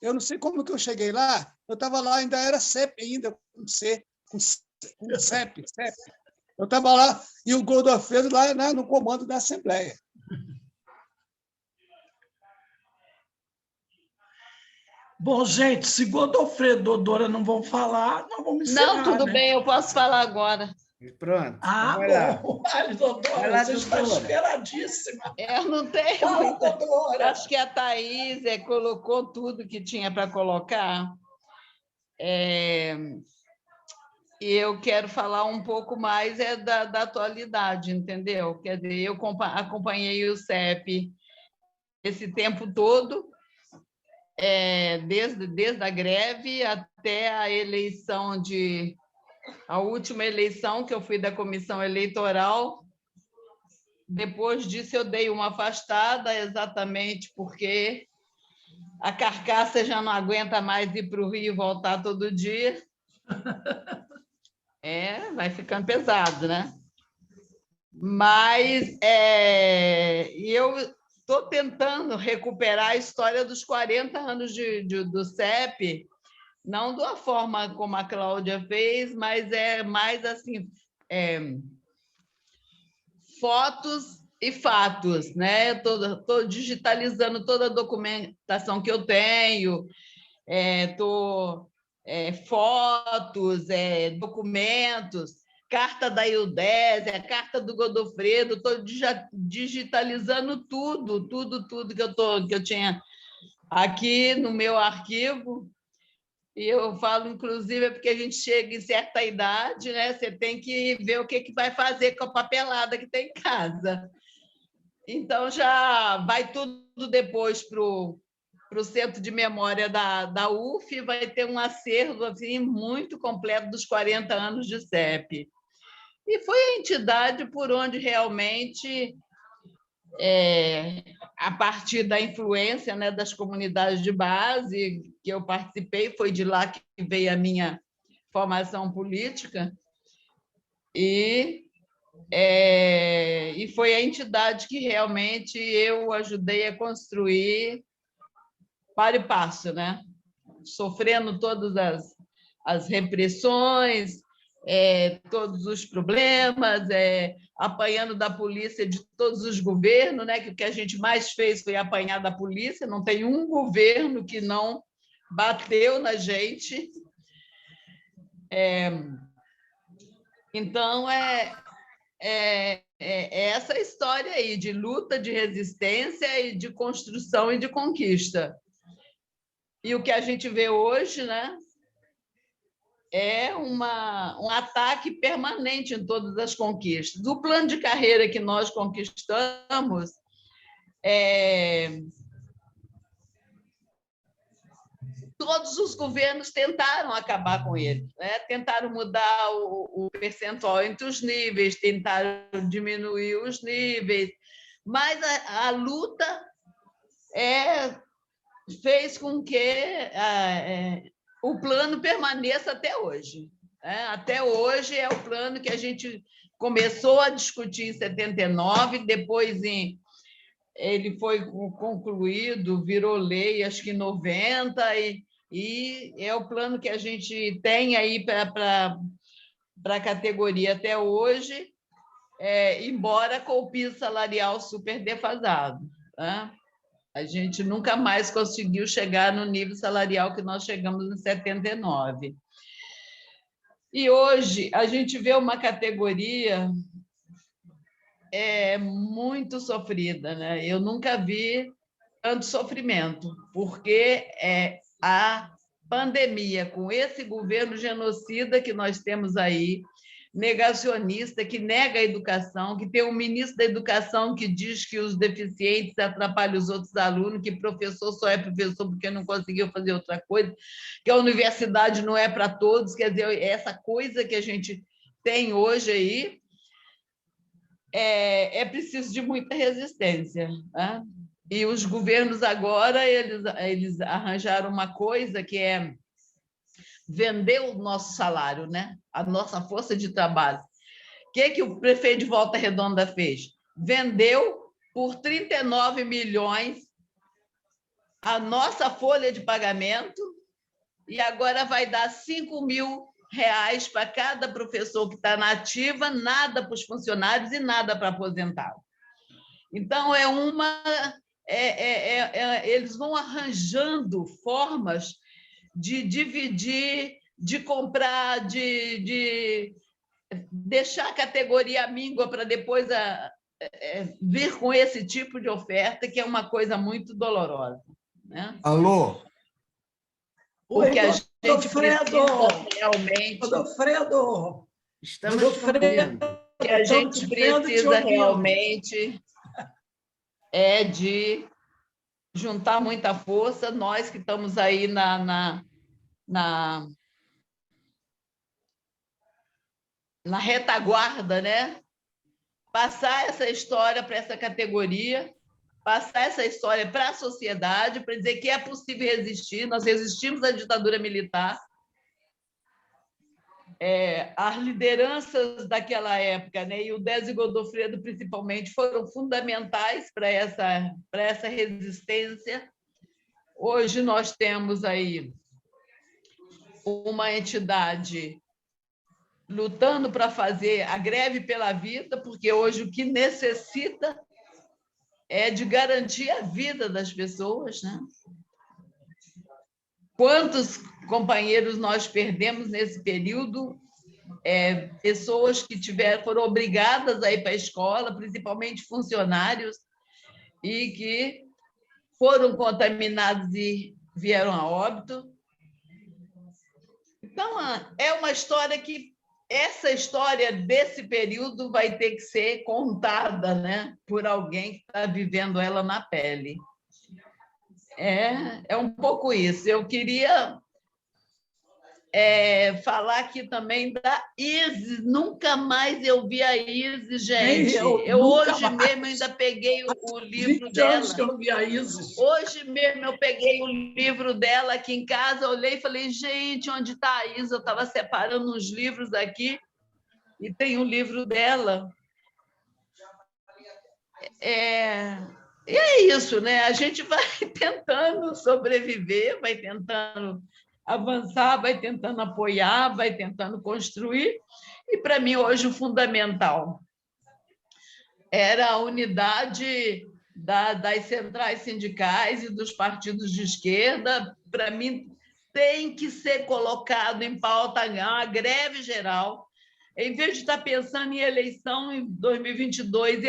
S7: Eu não sei como que eu cheguei lá. Eu estava lá, ainda era CEP, ainda, com C, com CEP. Eu estava lá e o Godofredo lá no comando da Assembleia.
S3: Bom, gente, se Godofredo e Dodora não vão falar, nós vamos encerrar,
S6: Não, tudo
S3: né?
S6: bem, eu posso falar agora.
S1: Pronto.
S3: Ah,
S1: vai lá.
S3: bom. Ai, Dodora,
S1: Vai lá,
S3: você está
S1: Dodora.
S3: esperadíssima.
S6: Eu não tenho
S3: Fala,
S6: muita.
S3: Dodora.
S6: Acho que a Thaís colocou tudo que tinha para colocar. E eu quero falar um pouco mais da atualidade, entendeu? Quer dizer, eu acompanhei o CEP esse tempo todo, desde a greve até a eleição a última eleição que eu fui da comissão eleitoral. Depois disso, eu dei uma afastada, exatamente porque a carcaça já não aguenta mais ir para o Rio e voltar todo dia. Vai ficando pesado, né? Mas eu estou tentando recuperar a história dos 40 anos do CEP, não de uma forma como a Cláudia fez, mas é mais assim, fotos e fatos, né? Estou digitalizando toda a documentação que eu tenho, fotos, documentos, carta da Ildésia, carta do Godofredo, estou digitalizando tudo que eu tinha aqui no meu arquivo. E eu falo, inclusive, porque a gente chega em certa idade, né? Você tem que ver o que vai fazer com a papelada que tem em casa. Então, já vai tudo depois para o Centro de Memória da UF, vai ter um acervo assim, muito completo dos 40 anos de CEP. E foi a entidade por onde realmente, a partir da influência, né, das comunidades de base que eu participei, foi de lá que veio a minha formação política, e foi a entidade que realmente eu ajudei a construir para e passo, né? Sofrendo todas as repressões, todos os problemas, apanhando da polícia de todos os governos, né? Que o que a gente mais fez foi apanhar da polícia, não tem um governo que não bateu na gente. Então, essa história aí de luta, de resistência e de construção e de conquista. E o que a gente vê hoje, né, é um ataque permanente em todas as conquistas. O plano de carreira que nós conquistamos todos os governos tentaram acabar com ele, né? Tentaram mudar o percentual entre os níveis, tentaram diminuir os níveis, mas a luta fez com que o plano permaneça até hoje. Até hoje é o plano que a gente começou a discutir em 79, depois ele foi concluído, virou lei, acho que em 90, e é o plano que a gente tem aí para a categoria até hoje, embora com o piso salarial super defasado. Tá? A gente nunca mais conseguiu chegar no nível salarial que nós chegamos em 79. E hoje a gente vê uma categoria muito sofrida, né? Eu nunca vi tanto sofrimento, porque a pandemia, com esse governo genocida que nós temos aí, negacionista, que nega a educação, que tem um ministro da educação que diz que os deficientes atrapalham os outros alunos, que professor só é professor porque não conseguiu fazer outra coisa, que a universidade não é para todos. Quer dizer, essa coisa que a gente tem hoje aí é preciso de muita resistência, né? E os governos agora eles arranjaram uma coisa que é vender o nosso salário, né? A nossa força de trabalho. O que o prefeito de Volta Redonda fez? Vendeu por 39 milhões a nossa folha de pagamento e agora vai dar 5 mil reais para cada professor que está na ativa, nada para os funcionários e nada para aposentado. Então, eles vão arranjando formas de dividir, de comprar, de deixar a categoria míngua para depois vir com esse tipo de oferta, que é uma coisa muito dolorosa, né?
S8: Alô?
S6: Porque a gente
S3: Godofredo!
S6: precisa realmente...
S3: Godofredo!
S1: Estamos
S3: Godofredo!
S6: O que a gente precisa realmente é de juntar muita força, nós que estamos aí na retaguarda, né? Passar essa história para essa categoria, passar essa história para a sociedade, para dizer que é possível resistir. Nós resistimos à ditadura militar. As lideranças daquela época, né, e o Désio Godofredo, principalmente, foram fundamentais para essa resistência. Hoje nós temos aí uma entidade lutando para fazer a greve pela vida, porque hoje o que necessita é de garantir a vida das pessoas, né? Quantos companheiros nós perdemos nesse período? Pessoas que foram obrigadas a ir para a escola, principalmente funcionários, e que foram contaminados e vieram a óbito. Então, é uma história que essa história desse período vai ter que ser contada, né, por alguém que está vivendo ela na pele. É um pouco isso. Eu queria falar aqui também da Isis. Nunca mais eu vi a Isis, gente. Eu hoje mesmo ainda peguei o livro dela.
S3: Que eu vi a Isis.
S6: Hoje mesmo eu peguei o livro dela aqui em casa, olhei e falei, gente, onde está a Isis? Eu estava separando uns livros aqui e tem o livro dela. E é isso, né? A gente vai tentando sobreviver, vai tentando avançar, vai tentando apoiar, vai tentando construir. E, para mim, hoje, o fundamental era a unidade das centrais sindicais e dos partidos de esquerda. Para mim, tem que ser colocado em pauta a greve geral. Em vez de estar pensando em eleição em 2022,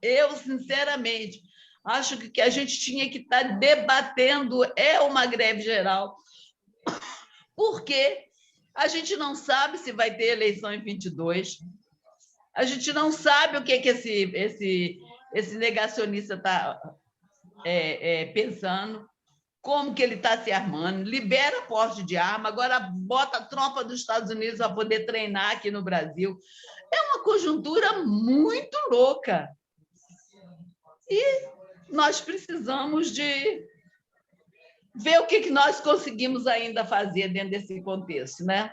S6: eu sinceramente, acho que o que a gente tinha que estar debatendo é uma greve geral, porque a gente não sabe se vai ter eleição em 22, a gente não sabe o que esse negacionista está pensando, como que ele está se armando, libera porte de arma, agora bota a tropa dos Estados Unidos para poder treinar aqui no Brasil. É uma conjuntura muito louca. E nós precisamos de ver o que nós conseguimos ainda fazer dentro desse contexto, né?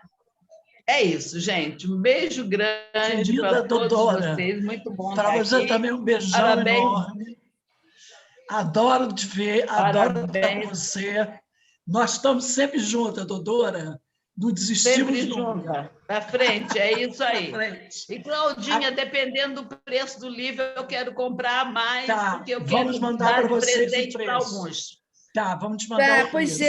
S6: É isso, gente. Um beijo grande para todos vocês. Muito bom estar aqui. Para
S3: você também um beijão enorme. Adoro te ver, adoro estar com você. Nós estamos sempre juntas, doutora. Não desistimos
S6: sempre juntas. Para frente, é isso aí. E, Claudinha, dependendo do preço do livro, eu quero comprar mais, porque eu quero
S3: mandar
S6: dar presente para alguns.
S3: Tá, vamos te mandar.
S1: Pois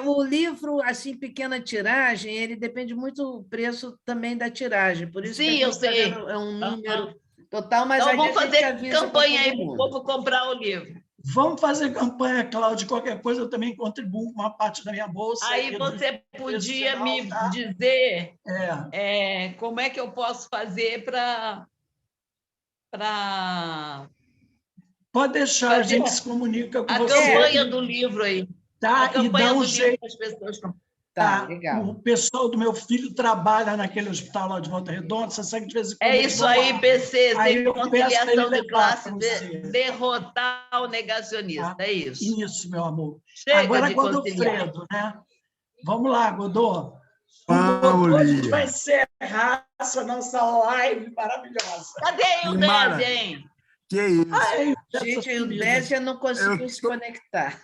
S1: o livro, assim, pequena tiragem, ele depende muito do preço também da tiragem. Por isso
S6: sim,
S1: que
S6: eu sei.
S1: É um número total, mas
S6: então, vamos fazer campanha aí para o povo comprar o livro.
S3: Vamos fazer campanha, Cláudia. Qualquer coisa eu também contribuo com uma parte da minha bolsa.
S6: Aí você podia me dizer como é que eu posso fazer para
S3: Pode deixar, a gente se comunica com
S6: a
S3: você.
S6: campanha do livro aí.
S3: Tá,
S6: A campanha
S3: e dá
S6: do
S3: um
S6: livro
S3: jeito.
S6: para as pessoas.
S1: Tá, legal.
S3: O pessoal do meu filho trabalha naquele hospital lá de Volta Redonda, você sabe que de vez em quando
S6: É
S3: eles
S6: isso
S3: vão
S6: aí,
S3: lá.
S6: PC,
S3: Aí
S6: sem
S3: eu peço pra
S6: conciliação
S3: ele
S6: de
S3: levar
S6: classe,
S3: pra você.
S6: derrotar o negacionista, é isso.
S3: Isso, meu amor.
S6: Chega
S3: Agora,
S6: de conciliar.
S3: Godofredo, né? Vamos lá, Godô. Com o
S8: Vamos,
S3: Godô, a gente
S8: Lia.
S3: vai encerrar essa nossa live maravilhosa.
S6: Cadê o
S8: Mara.
S6: 10, hein?
S8: Que isso?
S3: Ai,
S1: Gente,
S3: essa
S1: o Décia não conseguiu
S8: Eu
S1: se
S8: tô-
S1: conectar.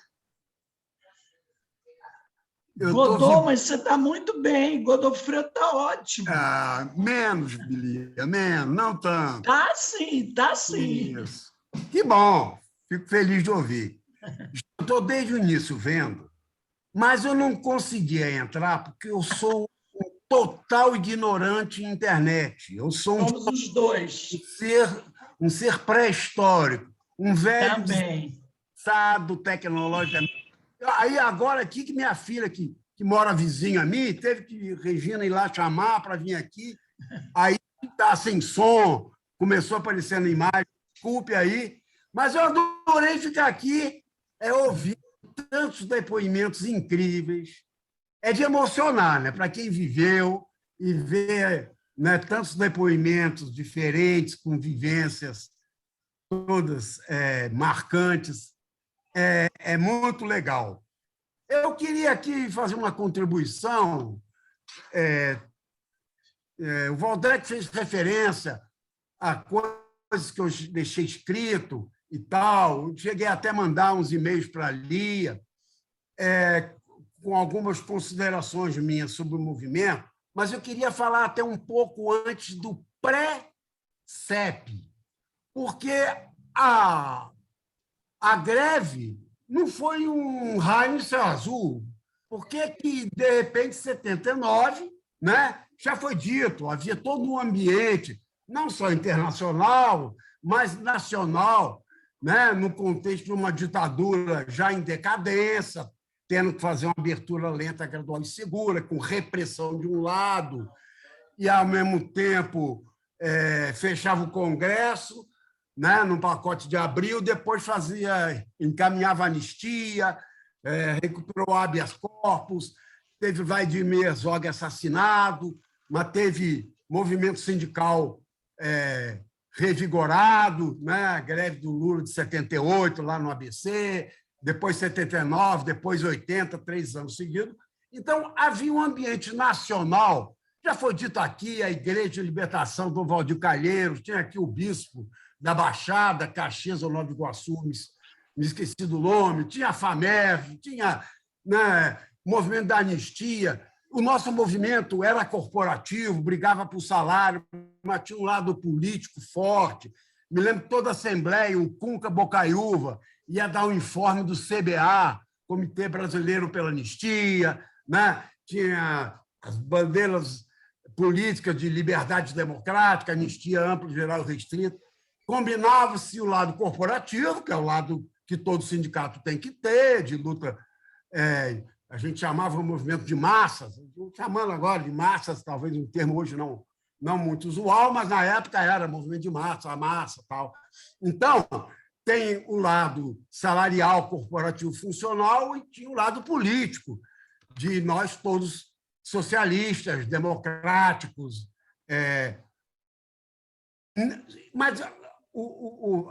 S8: Eu tô
S3: Godô, mas você está muito bem. Godofredo está ótimo.
S8: menos, Lia, menos, não tanto.
S3: Tá sim, tá sim.
S8: Isso. Que bom, fico feliz de ouvir. Estou desde o início vendo, mas eu não conseguia entrar porque eu sou um total ignorante em internet. Eu sou
S3: Somos os dois.
S8: um ser pré-histórico, um velho
S3: Também.
S8: desgraçado tecnologicamente. Aí agora aqui que minha filha, que mora vizinha a mim, teve que Regina ir lá chamar para vir aqui. Aí está sem som, começou aparecendo imagem, desculpe aí. Mas eu adorei ficar aqui, ouvir tantos depoimentos incríveis. É de emocionar, né? Para quem viveu e vê, né, tantos depoimentos diferentes, com vivências todas marcantes. É muito legal. Eu queria aqui fazer uma contribuição. O Valdec fez referência a coisas que eu deixei escrito e tal. Eu cheguei até a mandar uns e-mails para a Lia, com algumas considerações minhas sobre o movimento, mas eu queria falar até um pouco antes do pré-CEP, porque a greve não foi um raio no céu azul. Por que, de repente, em 79, né, já foi dito, havia todo um ambiente, não só internacional, mas nacional, né, no contexto de uma ditadura já em decadência, tendo que fazer uma abertura lenta, gradual e segura, com repressão de um lado, e, ao mesmo tempo, fechava o Congresso, né, num pacote de abril, depois encaminhava anistia, recuperou habeas corpus, teve Vladimir Herzog assassinado, mas teve movimento sindical revigorado, né, a greve do Lula de 78, lá no ABC, depois 79, depois 80, 3 anos seguidos. Então, havia um ambiente nacional, já foi dito aqui, a Igreja de Libertação do Valdir Calheiros, tinha aqui o bispo da Baixada, Caxias ou Nova Iguaçu, me esqueci do nome, tinha a FAMEV, tinha, né, o movimento da anistia. O nosso movimento era corporativo, brigava por salário, mas tinha um lado político forte. Me lembro que toda a Assembleia, o Cunca Bocaiúva, ia dar um informe do CBA, Comitê Brasileiro pela Anistia, né? Tinha as bandeiras políticas de liberdade democrática, anistia ampla, geral e restrita. Combinava-se o lado corporativo, que é o lado que todo sindicato tem que ter, de luta. A gente chamava o movimento de massas, chamando agora de massas, talvez um termo hoje não muito usual, mas na época era movimento de massa, a massa, tal. Então, tem o lado salarial, corporativo, funcional, e tinha o lado político, de nós todos socialistas, democráticos. Mas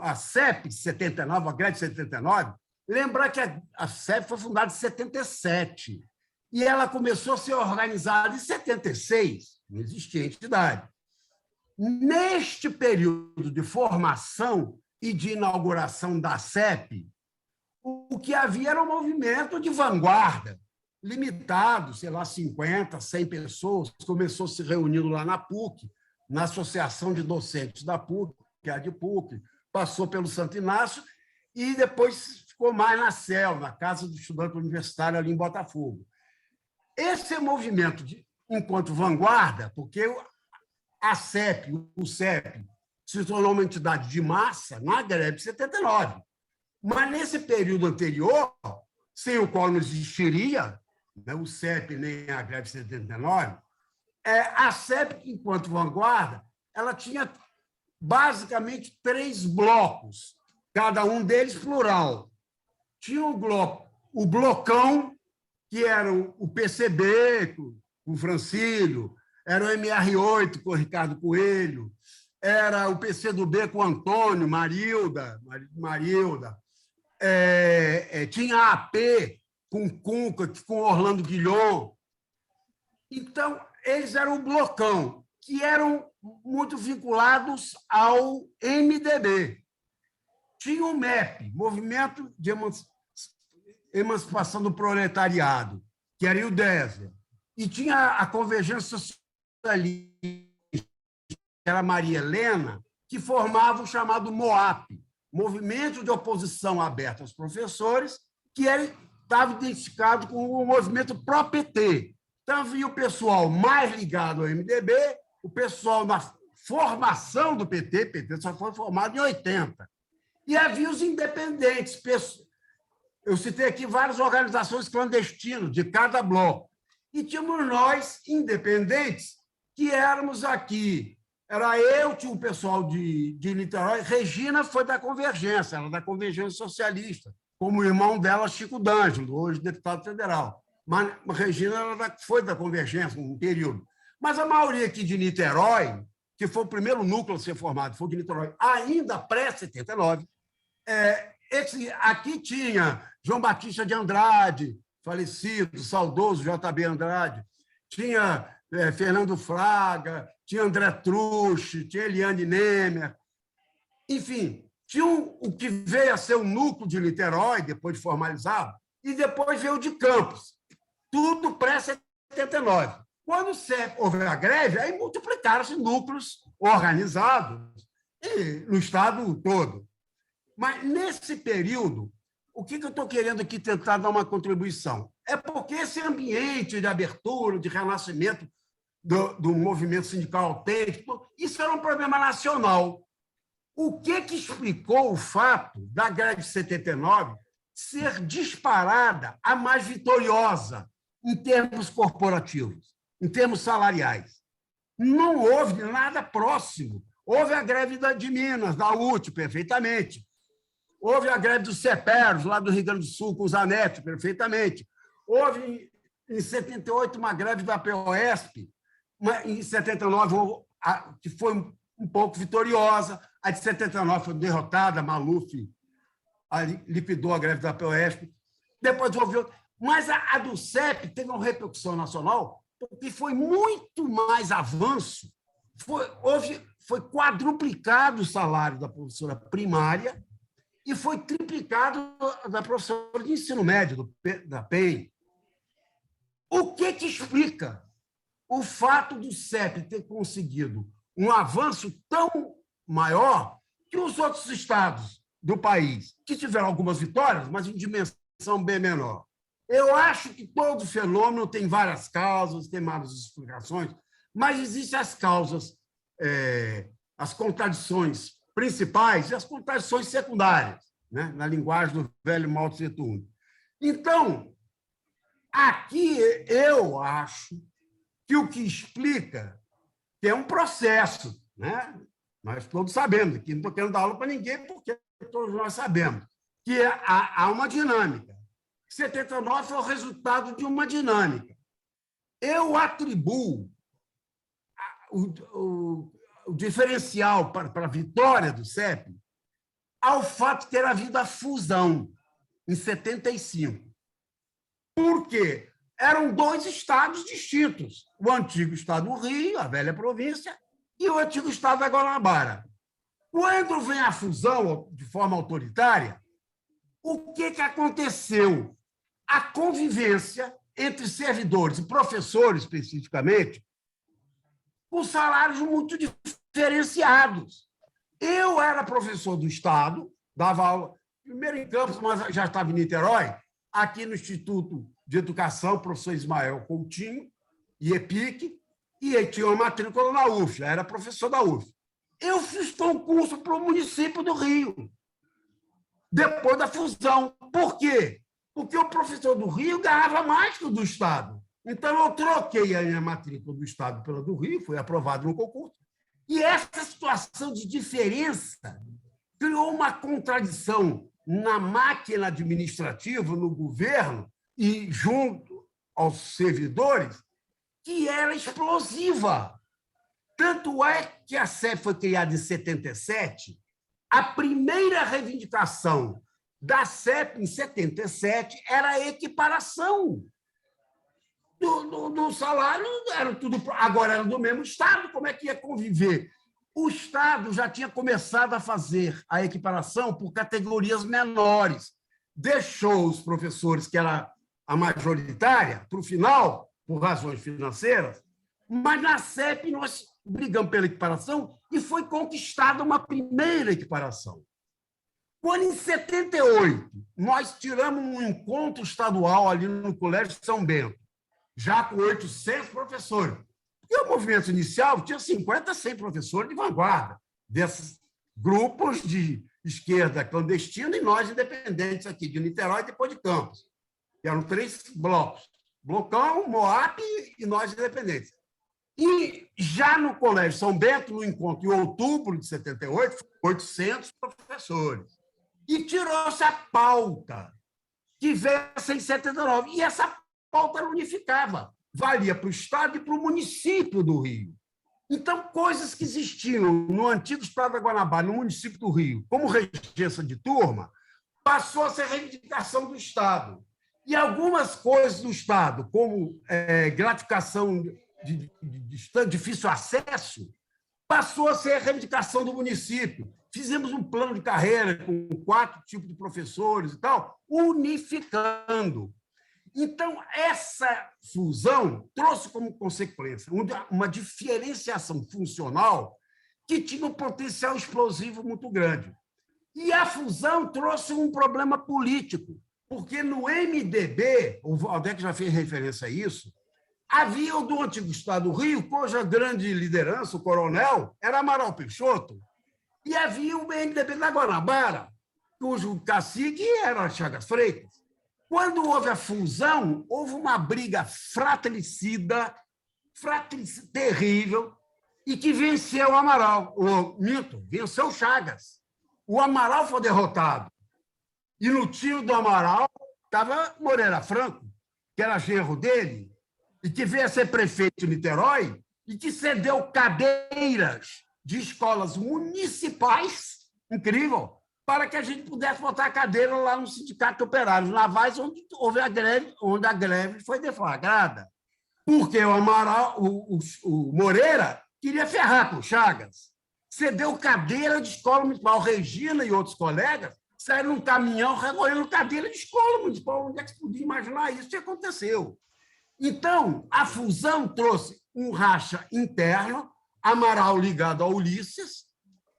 S8: a CEP 79, a greve de 79, lembrar que a CEP foi fundada em 77 e ela começou a ser organizada em 76, não existia entidade. Neste período de formação e de inauguração da CEP, o que havia era um movimento de vanguarda, limitado, sei lá, 50, 100 pessoas, começou se reunindo lá na PUC, na Associação de Docentes da PUC, que é a de PUC, passou pelo Santo Inácio e depois ficou mais na CEL, na Casa do Estudante Universitário, ali em Botafogo. Esse movimento, enquanto vanguarda, porque a CEP, o CEP, se tornou uma entidade de massa na greve de 79. Mas, nesse período anterior, sem o qual não existiria, né, o CEP nem a greve de 79, a CEP, enquanto vanguarda, ela tinha basicamente 3 blocos, cada um deles plural. Tinha o blocão, que era o PCB, com o Francílio, era o MR8 com o Ricardo Coelho, era o PCdoB com o Antônio, Marilda, tinha a AP com o Cunca, com o Orlando Guilhom. Então, eles eram o blocão, que eram muito vinculados ao MDB. Tinha o MEP, Movimento de Emancipação do Proletariado, que era o Désio. E tinha a Convergência Socialista, que era a Maria Helena, que formava o chamado MOAP, Movimento de Oposição Aberta aos Professores, que estava identificado com o movimento pró-PT. Então, havia o pessoal mais ligado ao MDB, o pessoal na formação do PT, PT só foi formado em 80, e havia os independentes. Eu citei aqui várias organizações clandestinas de cada bloco. E tínhamos nós, independentes, que éramos aqui. Era eu, tinha um pessoal de Niterói. Regina foi da Convergência, ela da Convergência Socialista, como o irmão dela, Chico D'Angelo, hoje deputado federal. Mas Regina foi da Convergência um período. Mas a maioria aqui de Niterói, que foi o primeiro núcleo a ser formado, foi de Niterói, ainda pré-79, aqui tinha João Batista de Andrade, falecido, saudoso JB Andrade, tinha Fernando Fraga, tinha André Truche, tinha Eliane Nemer. Enfim, tinha o que veio a ser o núcleo de Niterói, depois de formalizado, e depois veio o de Campos. Tudo pré-79. Quando houve a greve, aí multiplicaram-se núcleos organizados no Estado todo. Mas, nesse período, o que eu estou querendo aqui tentar dar uma contribuição? É porque esse ambiente de abertura, de renascimento do movimento sindical autêntico, isso era um problema nacional. O que explicou o fato da greve de 79 ser disparada a mais vitoriosa em termos corporativos, em termos salariais? Não houve nada próximo. Houve a greve de Minas, da UT, perfeitamente. Houve a greve dos CEPEROS, lá do Rio Grande do Sul, com o Zanetti, perfeitamente. Houve, em 78, uma greve da POSP, em 79, que foi um pouco vitoriosa. A de 79 foi derrotada, a Maluf liquidou a greve da POSP. Depois houve outra. Mas a do CEP teve uma repercussão nacional, porque foi muito mais avanço. Foi quadruplicado o salário da professora primária e foi triplicado da professora de ensino médio, da PEN. O que explica o fato do CEP ter conseguido um avanço tão maior que os outros estados do país, que tiveram algumas vitórias, mas em dimensão bem menor? Eu acho que todo fenômeno tem várias causas, tem várias explicações, mas existem as causas, as contradições principais e as contradições secundárias, né? Na linguagem do velho Mao Tse Tung. Então, aqui eu acho que o que explica que é um processo, né? Nós todos sabemos, aqui não estou querendo dar aula para ninguém, porque todos nós sabemos que há uma dinâmica. 79 foi o resultado de uma dinâmica. Eu atribuo o diferencial para a vitória do CEP ao fato de ter havido a fusão em 75. Por quê? Eram 2 estados distintos, o antigo estado do Rio, a velha província, e o antigo estado da Guanabara. Quando vem a fusão de forma autoritária, o que aconteceu? A convivência entre servidores e professores, especificamente, com salários muito diferenciados. Eu era professor do Estado, dava aula, primeiro em Campos, mas já estava em Niterói, aqui no Instituto de Educação, professor Ismael Coutinho, IEPIC, e tinha uma matrícula na UF, já era professor da UF. Eu fiz concurso para o município do Rio. depois da fusão. Por quê? Porque o professor do Rio ganhava mais que o do Estado. Então, eu troquei a minha matrícula do Estado pela do Rio, foi aprovado no concurso. E essa situação de diferença criou uma contradição na máquina administrativa, no governo e junto aos servidores, que era explosiva. Tanto é que a CEP foi criada em 77, a primeira reivindicação da CEP em 77 era a equiparação do salário, era tudo, agora era do mesmo Estado, como é que ia conviver? O Estado já tinha começado a fazer a equiparação por categorias menores, deixou os professores, que era a majoritária, para o final, por razões financeiras, mas na CEP nós brigamos pela equiparação e foi conquistada uma primeira equiparação. Quando, em 78, nós tiramos um encontro estadual ali no Colégio São Bento, já com 800 professores, porque o movimento inicial tinha 50, 100 professores de vanguarda, desses grupos de esquerda clandestina e nós independentes aqui de Niterói e depois de Campos. Eram 3 blocos, Blocão, Moap e nós independentes. E já no Colégio São Bento, no encontro em outubro de 78, 800 professores. E tirou-se a pauta, que veio em 79. E essa pauta ela unificava, valia para o Estado e para o município do Rio. Então, coisas que existiam no antigo Estado da Guanabara, no município do Rio, como regência de turma, passou a ser reivindicação do Estado. E algumas coisas do Estado, como gratificação de difícil acesso, passou a ser a reivindicação do município. Fizemos um plano de carreira com 4 tipos de professores e tal, unificando. Então, essa fusão trouxe como consequência uma diferenciação funcional que tinha um potencial explosivo muito grande. E a fusão trouxe um problema político, porque no MDB, o Valdec já fez referência a isso, havia o do antigo Estado do Rio, cuja grande liderança, o coronel, era Amaral Peixoto, e havia o MDB da Guanabara, cujo cacique era Chagas Freitas. Quando houve a fusão, houve uma briga fratricida, terrível, e que venceu o Amaral. Venceu o Chagas. O Amaral foi derrotado. E no time do Amaral estava Moreira Franco, que era genro dele, e que veio a ser prefeito de Niterói, e que cedeu cadeiras de escolas municipais, incrível, para que a gente pudesse botar a cadeira lá no Sindicato de Operários Navais, onde houve a greve, onde a greve foi deflagrada. Porque o Amaral, o Moreira queria ferrar com o Chagas. Cedeu cadeira de escola municipal. Regina e outros colegas saíram num caminhão recolhendo cadeira de escola municipal. Onde é que se podia imaginar isso? Isso aconteceu. Então, a fusão trouxe um racha interno, Amaral ligado a Ulisses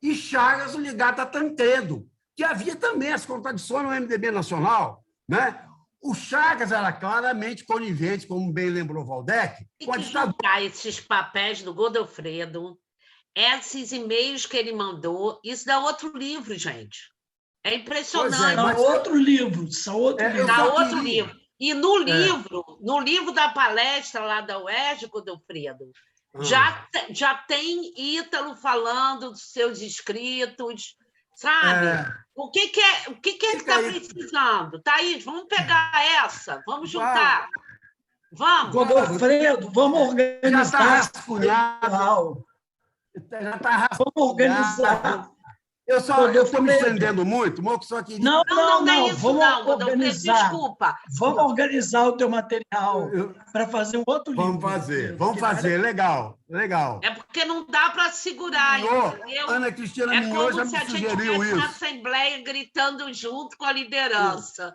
S8: e Chagas ligado a Tancredo, que havia também as contradições no MDB nacional, né? O Chagas era claramente conivente, como bem lembrou Valdec.
S4: E que juntar esses papéis do Godofredo, esses e-mails que ele mandou, isso dá outro livro, gente. É impressionante.
S3: São outro livro, são outro livro.
S4: Dá outro livro. E no livro da palestra lá da UERJ, Godofredo, já tem Ítalo falando dos seus escritos, sabe? O que ele está precisando? Thaís, vamos pegar essa, vamos juntar. Vamos.
S3: Godofredo, vamos organizar.
S8: Vamos
S3: organizar.
S8: Eu estou me estendendo muito, só que...
S4: Não é isso,
S3: vamos organizar.
S4: Desculpa.
S3: Vamos organizar o teu material para fazer um outro livro.
S8: Vamos fazer, legal.
S4: É porque não dá para segurar, entendeu?
S8: Ana Cristina Mignot já me sugeriu isso. É como se a gente estivesse
S4: na Assembleia gritando junto com a liderança.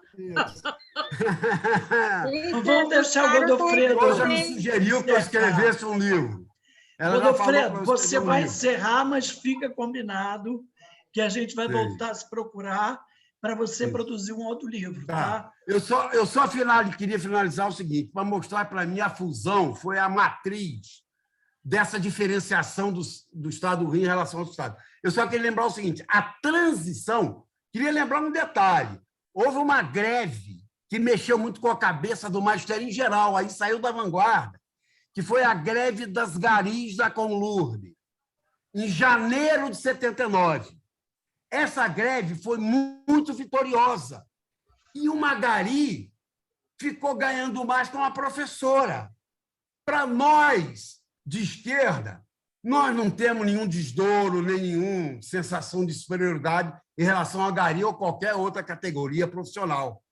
S3: Vamos deixar o Godofredo.
S8: Ela já me sugeriu que eu escrevesse um livro.
S3: Godofredo, você vai encerrar, mas fica combinado que a gente vai voltar a se procurar para você produzir um outro livro. Tá?
S8: Eu queria finalizar o seguinte, para mostrar para mim a fusão foi a matriz dessa diferenciação do Estado do Rio em relação ao Estado. Eu só queria lembrar o seguinte, a transição Queria lembrar um detalhe. Houve uma greve que mexeu muito com a cabeça do magistério em geral, aí saiu da vanguarda, que foi a greve das garis da Conlurb, em janeiro de 79. Essa greve foi muito vitoriosa. E uma gari ficou ganhando mais com uma professora. Para nós, de esquerda, nós não temos nenhum desdouro, nem nenhuma sensação de superioridade em relação a gari ou qualquer outra categoria profissional.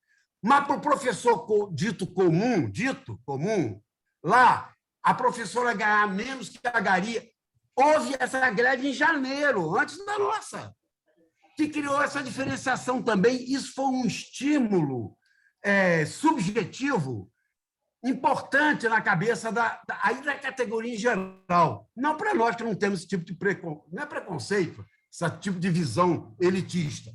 S8: Mas para o professor dito comum, lá, a professora ganhar menos que a gari. Houve essa greve em janeiro, antes da nossa, que criou essa diferenciação também. Isso foi um estímulo subjetivo importante na cabeça da categoria em geral. Não para nós que não temos esse tipo de não é preconceito, esse tipo de visão elitista.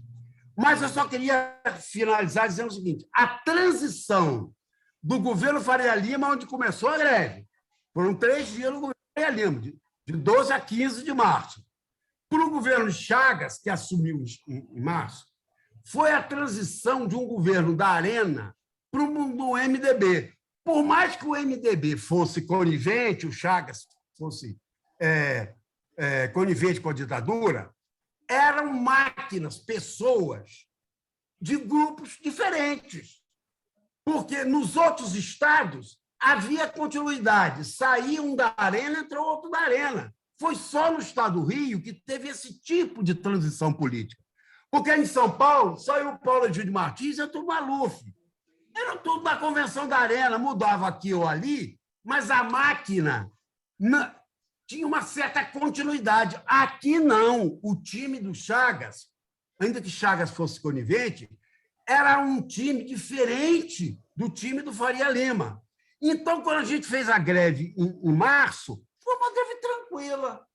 S8: Mas eu só queria finalizar dizendo o seguinte: a transição do governo Faria Lima, onde começou a greve, foram 3 dias no governo Faria Lima, de 12 a 15 de março, para o governo Chagas, que assumiu em março, foi a transição de um governo da Arena para o do MDB. Por mais que o MDB fosse conivente, o Chagas fosse conivente com a ditadura, eram máquinas, pessoas de grupos diferentes. Porque nos outros estados havia continuidade. Saía um da Arena, entrou outro da Arena. Foi só no estado do Rio que teve esse tipo de transição política. Porque em São Paulo, saiu o Paulo Egídio Martins e entrou o Maluf. Era tudo da Convenção da Arena, mudava aqui ou ali, mas a máquina tinha uma certa continuidade. Aqui não. O time do Chagas, ainda que Chagas fosse conivente, era um time diferente do time do Faria Lima. Então, quando a gente fez a greve em março, foi uma greve tranquila.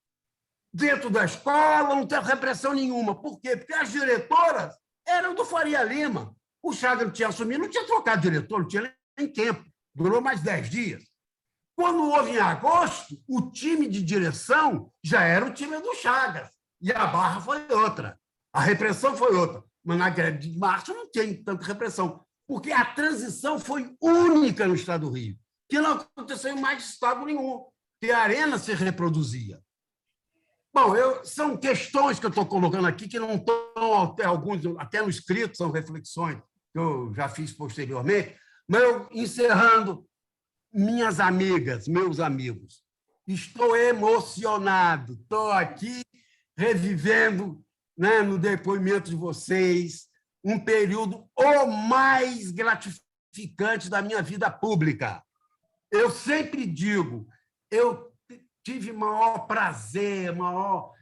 S8: Dentro da escola, não teve repressão nenhuma. Por quê? Porque as diretoras eram do Faria Lima. O Chagas não tinha assumido, não tinha trocado diretor, não tinha nem tempo. Durou mais 10 dias. Quando houve em agosto, o time de direção já era o time do Chagas. E a barra foi outra. A repressão foi outra. Mas na greve de março não tem tanta repressão, porque a transição foi única no estado do Rio, que não aconteceu em mais estado nenhum, que a Arena se reproduzia. Bom, são questões que eu estou colocando aqui que não estão, alguns até no escrito, são reflexões que eu já fiz posteriormente, mas eu, encerrando, minhas amigas, meus amigos, estou emocionado, estou aqui revivendo, né, no depoimento de vocês, um período o mais gratificante da minha vida pública. Eu sempre digo, eu tive maior prazer, maior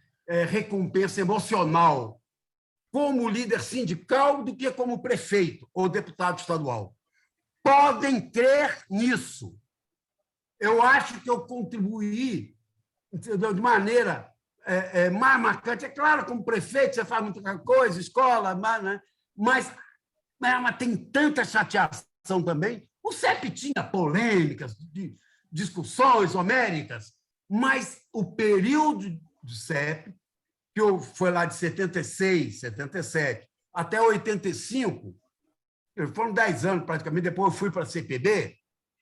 S8: recompensa emocional como líder sindical do que como prefeito ou deputado estadual. Podem crer nisso. Eu acho que eu contribuí, entendeu, de maneira mais marcante. É claro, como prefeito, você faz muita coisa, escola, mas tem tanta chateação também. O CEP tinha polêmicas, discussões homéricas, mas o período do CEP, que foi lá de 76, 77 até 85, foram 10 anos praticamente, depois eu fui para a CPB,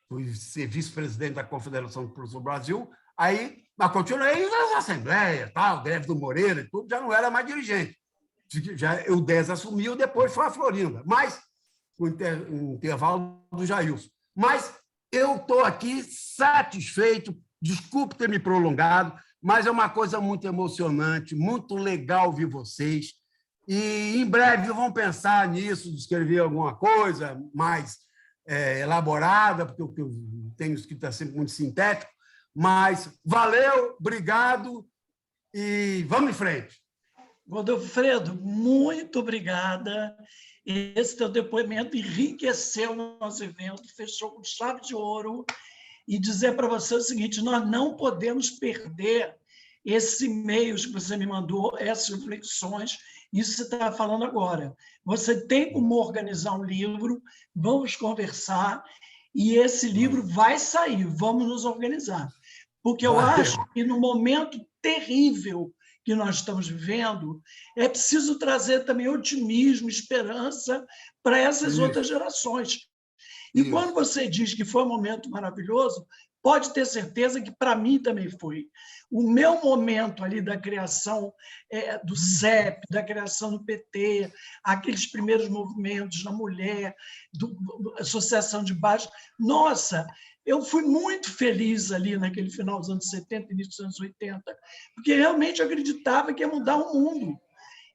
S8: fui ser vice-presidente da Confederação do Professor do Brasil, aí continuei nas assembleias, tal, greve do Moreira e tudo, já não era mais dirigente. Já o 10 assumiu, depois foi a Florinda, mas o intervalo do Jailson. Mas eu estou aqui satisfeito, desculpe ter me prolongado, mas é uma coisa muito emocionante, muito legal ver vocês. E, em breve, vão pensar nisso, de escrever alguma coisa mais elaborada, porque o que eu tenho escrito é sempre muito sintético. Mas valeu, obrigado e vamos em frente.
S3: Godofredo, muito obrigada. Esse teu depoimento enriqueceu o nosso evento, fechou com chave de ouro. E dizer para você o seguinte, nós não podemos perder esses e-mails que você me mandou, essas reflexões, isso que você está falando agora. Você tem como organizar um livro, vamos conversar, e esse livro vai sair, vamos nos organizar. Porque eu acho que no momento terrível que nós estamos vivendo, é preciso trazer também otimismo, esperança para essas outras gerações. E quando você diz que foi um momento maravilhoso, pode ter certeza que para mim também foi. O meu momento ali da criação do CEP, da criação do PT, aqueles primeiros movimentos da mulher, da associação de baixo, nossa, eu fui muito feliz ali naquele final dos anos 70, início dos anos 80, porque realmente acreditava que ia mudar o mundo.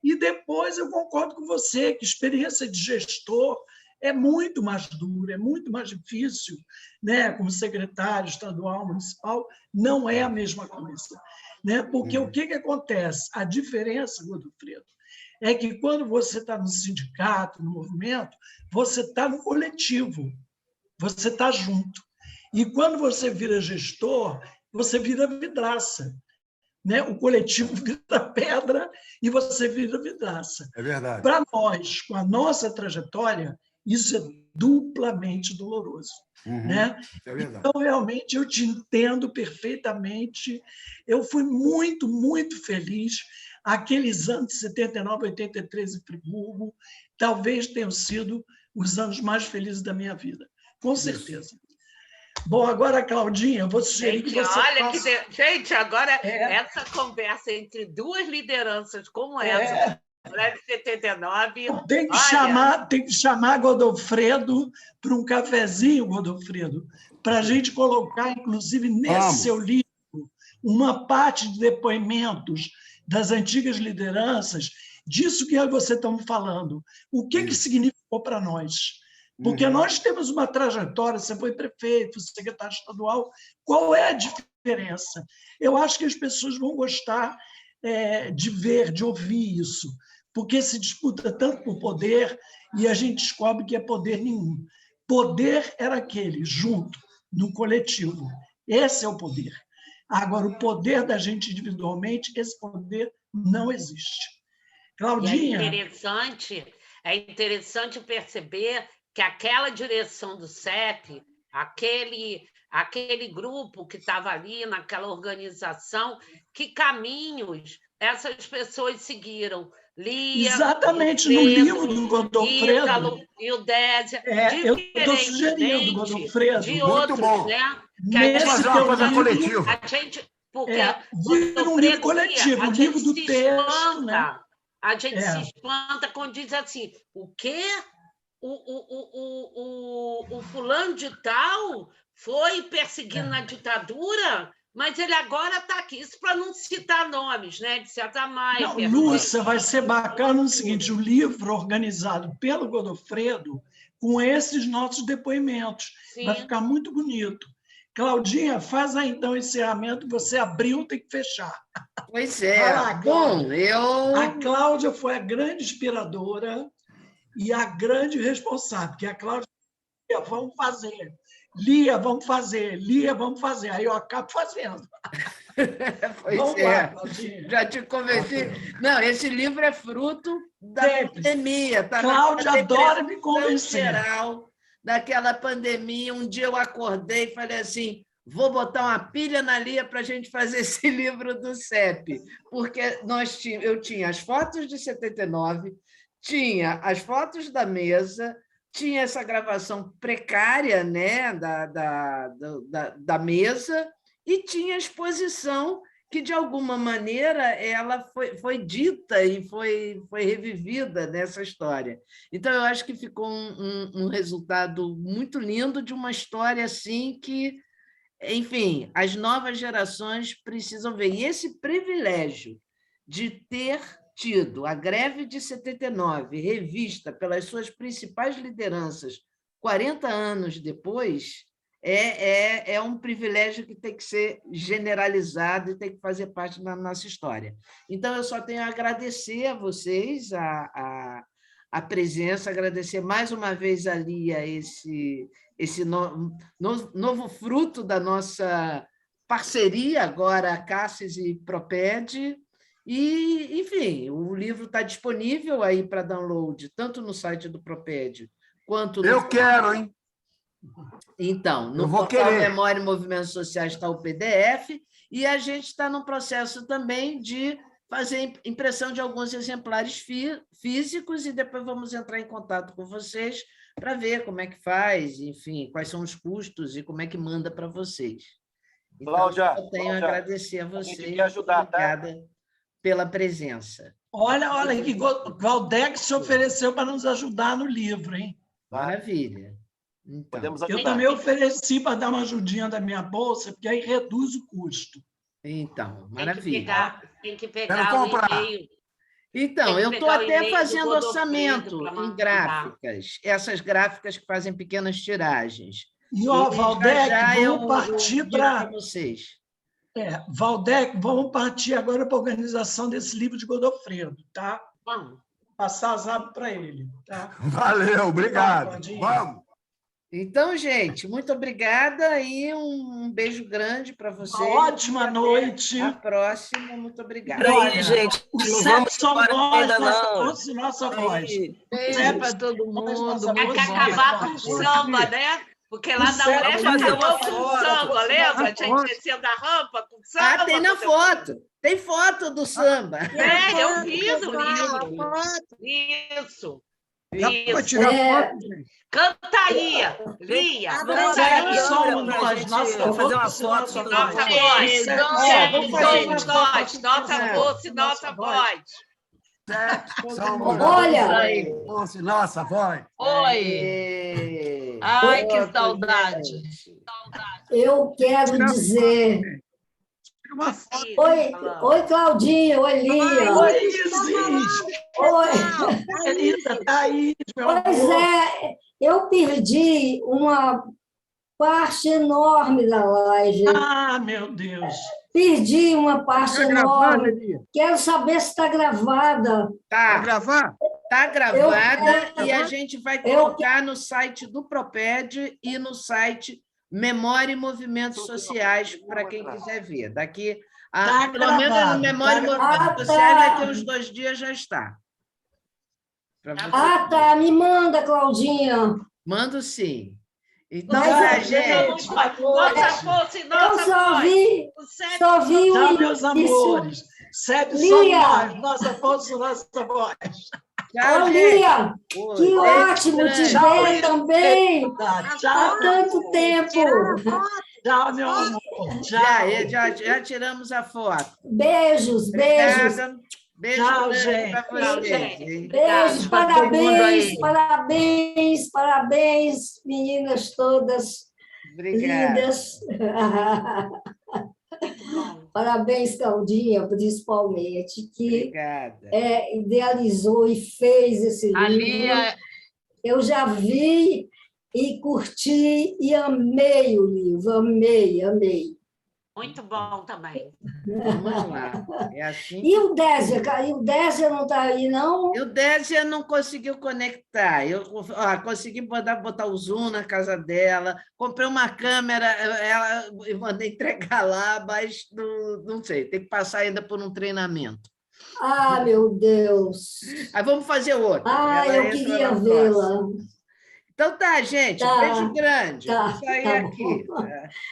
S3: E depois eu concordo com você que experiência de gestor é muito mais dura, é muito mais difícil, né? Como secretário estadual, municipal, não é a mesma coisa. Né? Porque o que acontece? A diferença, Godofredo, é que quando você está no sindicato, no movimento, você está no coletivo, você está junto. E quando você vira gestor, você vira vidraça. Né? O coletivo vira pedra e você vira vidraça.
S8: É verdade.
S3: Para nós, com a nossa trajetória, isso é duplamente doloroso. Né?
S8: É verdade.
S3: Então, realmente, eu te entendo perfeitamente. Eu fui muito, muito feliz. Aqueles anos de 79, 83 em Friburgo, talvez tenham sido os anos mais felizes da minha vida. Com certeza. Bom, agora, Claudinha, eu vou sugerir que você faça...
S4: Gente, agora essa conversa entre duas lideranças como essa, Breve 79...
S3: Tem que chamar Godofredo para um cafezinho, Godofredo, para a gente colocar, inclusive, nesse seu livro, uma parte de depoimentos das antigas lideranças, disso que você está me falando. O que significou para nós? Porque nós temos uma trajetória, você foi prefeito, secretário estadual, qual é a diferença? Eu acho que as pessoas vão gostar de ver, de ouvir isso, porque se disputa tanto por poder e a gente descobre que é poder nenhum. Poder era aquele, junto, no coletivo. Esse é o poder. Agora, o poder da gente individualmente, esse poder não existe. Claudinha...
S4: É interessante perceber que aquela direção do CEP, aquele grupo que estava ali naquela organização, que caminhos essas pessoas seguiram. Lia,
S3: exatamente, no livro do Godofredo.
S4: E o Désia.
S3: Eu estou sugerindo, Godofredo.
S4: De outros,
S8: muito bom.
S4: Né?
S3: Nesse
S8: fazer uma coisa coletiva.
S4: A gente... Porque
S3: um livro coletivo, um livro do texto. Né?
S4: A gente se espanta quando diz assim, o quê? O fulano de tal foi perseguido na ditadura, mas ele agora está aqui. Isso para não citar nomes, né? De certa maneira.
S3: Lúcia, vai ser bacana o seguinte, o livro organizado pelo Godofredo com esses nossos depoimentos. Sim. Vai ficar muito bonito. Claudinha, faz aí, então, o encerramento. Você abriu, tem que fechar.
S1: Pois é. Bom,
S3: A Cláudia foi a grande inspiradora e a grande responsável, porque a Cláudia dizia, vamos fazer. Lia, vamos fazer. Lia, vamos fazer. Aí eu acabo fazendo.
S1: Pois vamos lá, Claudinha. Já te convenci. Não, esse livro é fruto da pandemia. Tá?
S3: Cláudia adora me convencer.
S1: Geral, daquela pandemia, um dia eu acordei e falei assim, vou botar uma pilha na Lia para a gente fazer esse livro do CEP, porque eu tinha as fotos de 79, tinha as fotos da mesa, tinha essa gravação precária, né, da mesa, e tinha a exposição que, de alguma maneira, ela foi dita e foi revivida nessa história. Então, eu acho que ficou um resultado muito lindo de uma história assim que, enfim, as novas gerações precisam ver. E esse privilégio de ter tido a greve de 79, revista pelas suas principais lideranças 40 anos depois, é um privilégio que tem que ser generalizado e tem que fazer parte da nossa história. Então, eu só tenho a agradecer a vocês a presença, agradecer mais uma vez a Lia esse novo fruto da nossa parceria, agora a Cassis e Proped. E, enfim, o livro está disponível aí para download, tanto no site do Proped quanto no...
S8: Eu quero, hein?
S1: Então, no portal Memória e Movimentos Sociais está o PDF, e a gente está no processo também de fazer impressão de alguns exemplares físicos e depois vamos entrar em contato com vocês para ver como é que faz, enfim, quais são os custos e como é que manda para vocês. Então,
S5: Cláudia,
S1: eu tenho a agradecer a
S5: a gente
S1: vocês.
S5: quer ajudar, tá?
S1: Obrigada pela presença.
S3: Olha que Valdeck se ofereceu para nos ajudar no livro, hein?
S1: Maravilha. Então,
S5: Podemos
S3: Eu
S5: ajudar.
S3: também ofereci para dar uma ajudinha da minha bolsa, porque aí reduz o custo.
S1: então, maravilha.
S4: Tem que
S8: Quero
S4: pegar
S8: comprar.
S4: o e-mail.
S1: Então,
S4: Tem que
S1: eu estou
S4: pegar o
S1: até
S4: e-mail do
S1: fazendo
S4: Godofredo
S1: orçamento
S4: pra
S1: em
S4: mandar.
S1: gráficas, essas gráficas que fazem pequenas tiragens.
S3: E, ó, Valdeck,
S1: eu
S3: vamos partir
S1: digo para
S3: para...
S1: vocês.
S3: Valdeck, vamos partir agora para a organização desse livro de Godofredo, tá?
S4: Vamos.
S3: Passar as abas para ele, tá?
S8: Valeu, obrigado.
S3: Claudinha.
S8: Vamos.
S1: Então, gente, muito obrigada e um beijo grande para vocês.
S3: Uma ótima
S1: E até
S3: noite.
S1: a próxima. Muito obrigada.
S9: Peraí, gente,
S3: O
S9: não
S3: CEP
S9: vamos
S3: somos
S9: embora
S3: nós,
S9: ainda
S3: nossa
S9: não.
S3: voz e nossa voz.
S6: Beijo para todo mundo.
S3: Nossa,
S4: Tem que
S3: muito bom.
S4: acabar com o samba, né? Porque lá na
S3: Sério,
S4: UEF
S3: vamos
S9: fazer uma
S4: acabou com o
S9: foto.
S4: samba, lembra? Tinha que descer da rampa com o samba.
S1: Tem na foto. Tem foto do samba.
S4: É, eu vi no livro. Isso. Canta aí, Lia.
S3: CEP somos
S9: pra
S3: nós,
S9: gente
S3: nossa
S9: fazer uma
S3: voz e
S9: foto
S3: nossa
S9: do
S4: Nossa
S3: voz.
S4: voz.
S1: vamos fazer
S4: Somos
S1: uma
S4: nós. Nossa voz e nossa voz.
S8: Olha! Nossa, voz.
S6: Oi.
S1: Aê.
S6: Ai, que
S1: Outro
S6: saudade.
S1: gente.
S10: Eu quero dizer.
S3: Uma foto.
S10: Oi, Claudinha. Oi, Lia.
S3: Oi, Isis.
S10: Oi.
S3: Elisa, Thaís, meu
S10: Pois
S3: amor.
S10: é, eu perdi uma parte enorme da live.
S3: Ah, meu Deus.
S10: Perdi uma parte
S7: Está gravada,
S10: enorme.
S7: Lia?
S10: Quero saber se está gravada.
S7: Vai
S1: Tá,
S7: gravar?
S1: tá gravada
S10: Eu-
S1: e a gente vai
S10: eu-
S1: colocar no site do Proped e no site Memória e Movimentos Sociais para quem quiser ver. Daqui
S3: Tá
S1: pelo menos
S3: gravado,
S1: no Memória e
S3: tá
S1: Movimentos
S10: gravado.
S1: Sociais,
S10: Ah, tá.
S1: daqui uns 2 dias já está. Pra você.
S10: Ah, tá. Me manda, Claudinha.
S1: Mando sim. Então,
S10: Mas
S1: tá,
S10: é-
S1: gente.
S4: Nossa força e
S10: Eu
S4: nossa
S10: só
S4: voz.
S10: vi,
S4: O CEP
S10: só vi
S3: Tchau,
S10: o
S3: meus
S10: início.
S3: amores. CEP
S10: Lia.
S3: somos nós, nossa força, nossa voz.
S1: Tchau,
S10: Ô,
S1: gente.
S10: Lia,
S1: Oi,
S10: que
S1: beijo
S10: ótimo te
S1: grande.
S3: Tchau,
S10: ver
S3: Lia.
S10: também.
S3: Tchau,
S10: Há tanto tempo.
S3: tchau, meu amor. Tchau.
S1: Já tiramos a foto.
S10: Beijos, beijos.
S1: Obrigada. Beijo
S3: Tchau,
S1: grande
S3: gente.
S1: para
S4: Tchau,
S1: vocês.
S4: gente.
S1: hein?
S10: Beijos,
S6: pra todo mundo
S10: parabéns,
S6: aí.
S10: parabéns, parabéns, meninas todas
S1: Obrigada.
S10: lindas. Parabéns, Claudinha, principalmente, que
S1: Obrigada.
S10: idealizou e fez esse
S6: A
S10: livro.
S6: Lia,
S10: Eu já vi e curti e amei o livro, amei, amei.
S4: Muito bom também.
S1: Vamos lá. É assim.
S10: E o Désia, cara? E o Désia não está aí, não?
S1: E o Désia não conseguiu conectar. Eu consegui botar o Zoom na casa dela, comprei uma câmera, eu mandei entregar lá, mas não sei, tem que passar ainda por um treinamento.
S10: Ah, meu Deus!
S1: Aí vamos fazer outro.
S10: Ah,
S1: Ela
S10: eu
S1: entra
S10: queria
S1: na
S10: vê-la.
S1: próxima. Então tá, gente.
S10: Tá.
S1: Beijo grande.
S10: Tá,
S1: Vou sair
S10: tá
S1: aqui.
S10: bom.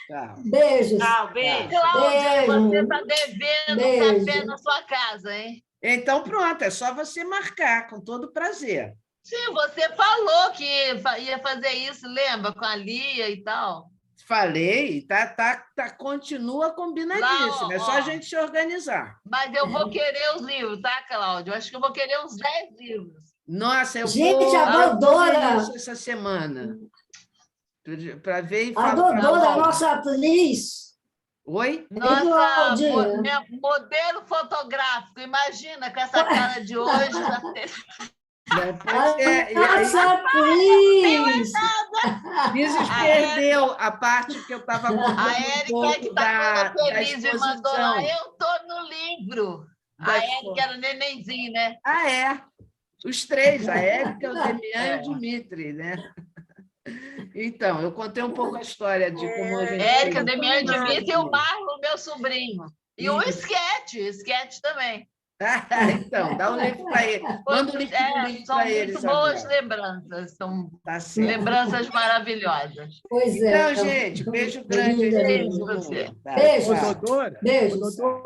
S1: Tchau.
S10: Beijos.
S4: Tchau, beijo.
S6: Cláudia,
S10: Beijo.
S6: você está devendo
S10: Beijo.
S6: café na sua casa, hein?
S1: Então, pronto, é só você marcar, com todo prazer.
S6: Sim, você falou que ia fazer isso, lembra? Com a Lia e tal.
S1: Falei, continua combinadíssimo.
S6: Lá,
S1: É só
S6: ó.
S1: a gente se organizar.
S6: Mas eu vou querer os livros, tá, Cláudia? Eu acho que eu vou querer uns 10 livros.
S1: Nossa, eu
S10: Gente,
S1: vou
S10: a Dodora.
S1: fazer isso essa semana. Para ver e
S10: A
S1: falar.
S10: Dodora, a nossa atriz.
S1: Oi?
S6: Nossa,
S10: Claudinha.
S6: modelo fotográfico. Imagina, com essa cara de hoje.
S1: Pois é, e
S10: A
S1: aí,
S10: nossa atriz.
S1: Isis perdeu a parte que eu estava contando
S6: A
S1: um
S6: Érica
S1: pouco
S6: que está toda
S1: da
S6: feliz e mandou lá.
S1: exposição.
S6: Eu estou no livro.
S1: Da
S6: A Érica era nenenzinho, né?
S1: Ah, é. Os três, a Érica, o Demian e o Dimitri, né? Então, eu contei um pouco a história de como a gente...
S6: Érica,
S1: fez.
S6: Demian, Dimitri e o Marlon, meu sobrinho. E o
S1: Isso.
S6: Sketch também.
S1: Então, dá um livro para ele. Manda um livro
S6: São
S1: para eles
S6: muito boas
S1: agora.
S6: lembranças. São
S1: Tá certo.
S6: lembranças maravilhosas.
S10: Pois é.
S1: Então, gente, beijo grande.
S10: Linda,
S1: aí,
S6: linda.
S1: todo mundo.
S6: Você.
S1: Tá,
S10: Beijo.
S1: tchau.
S7: Dodora?
S10: Beijos.
S7: Dodora.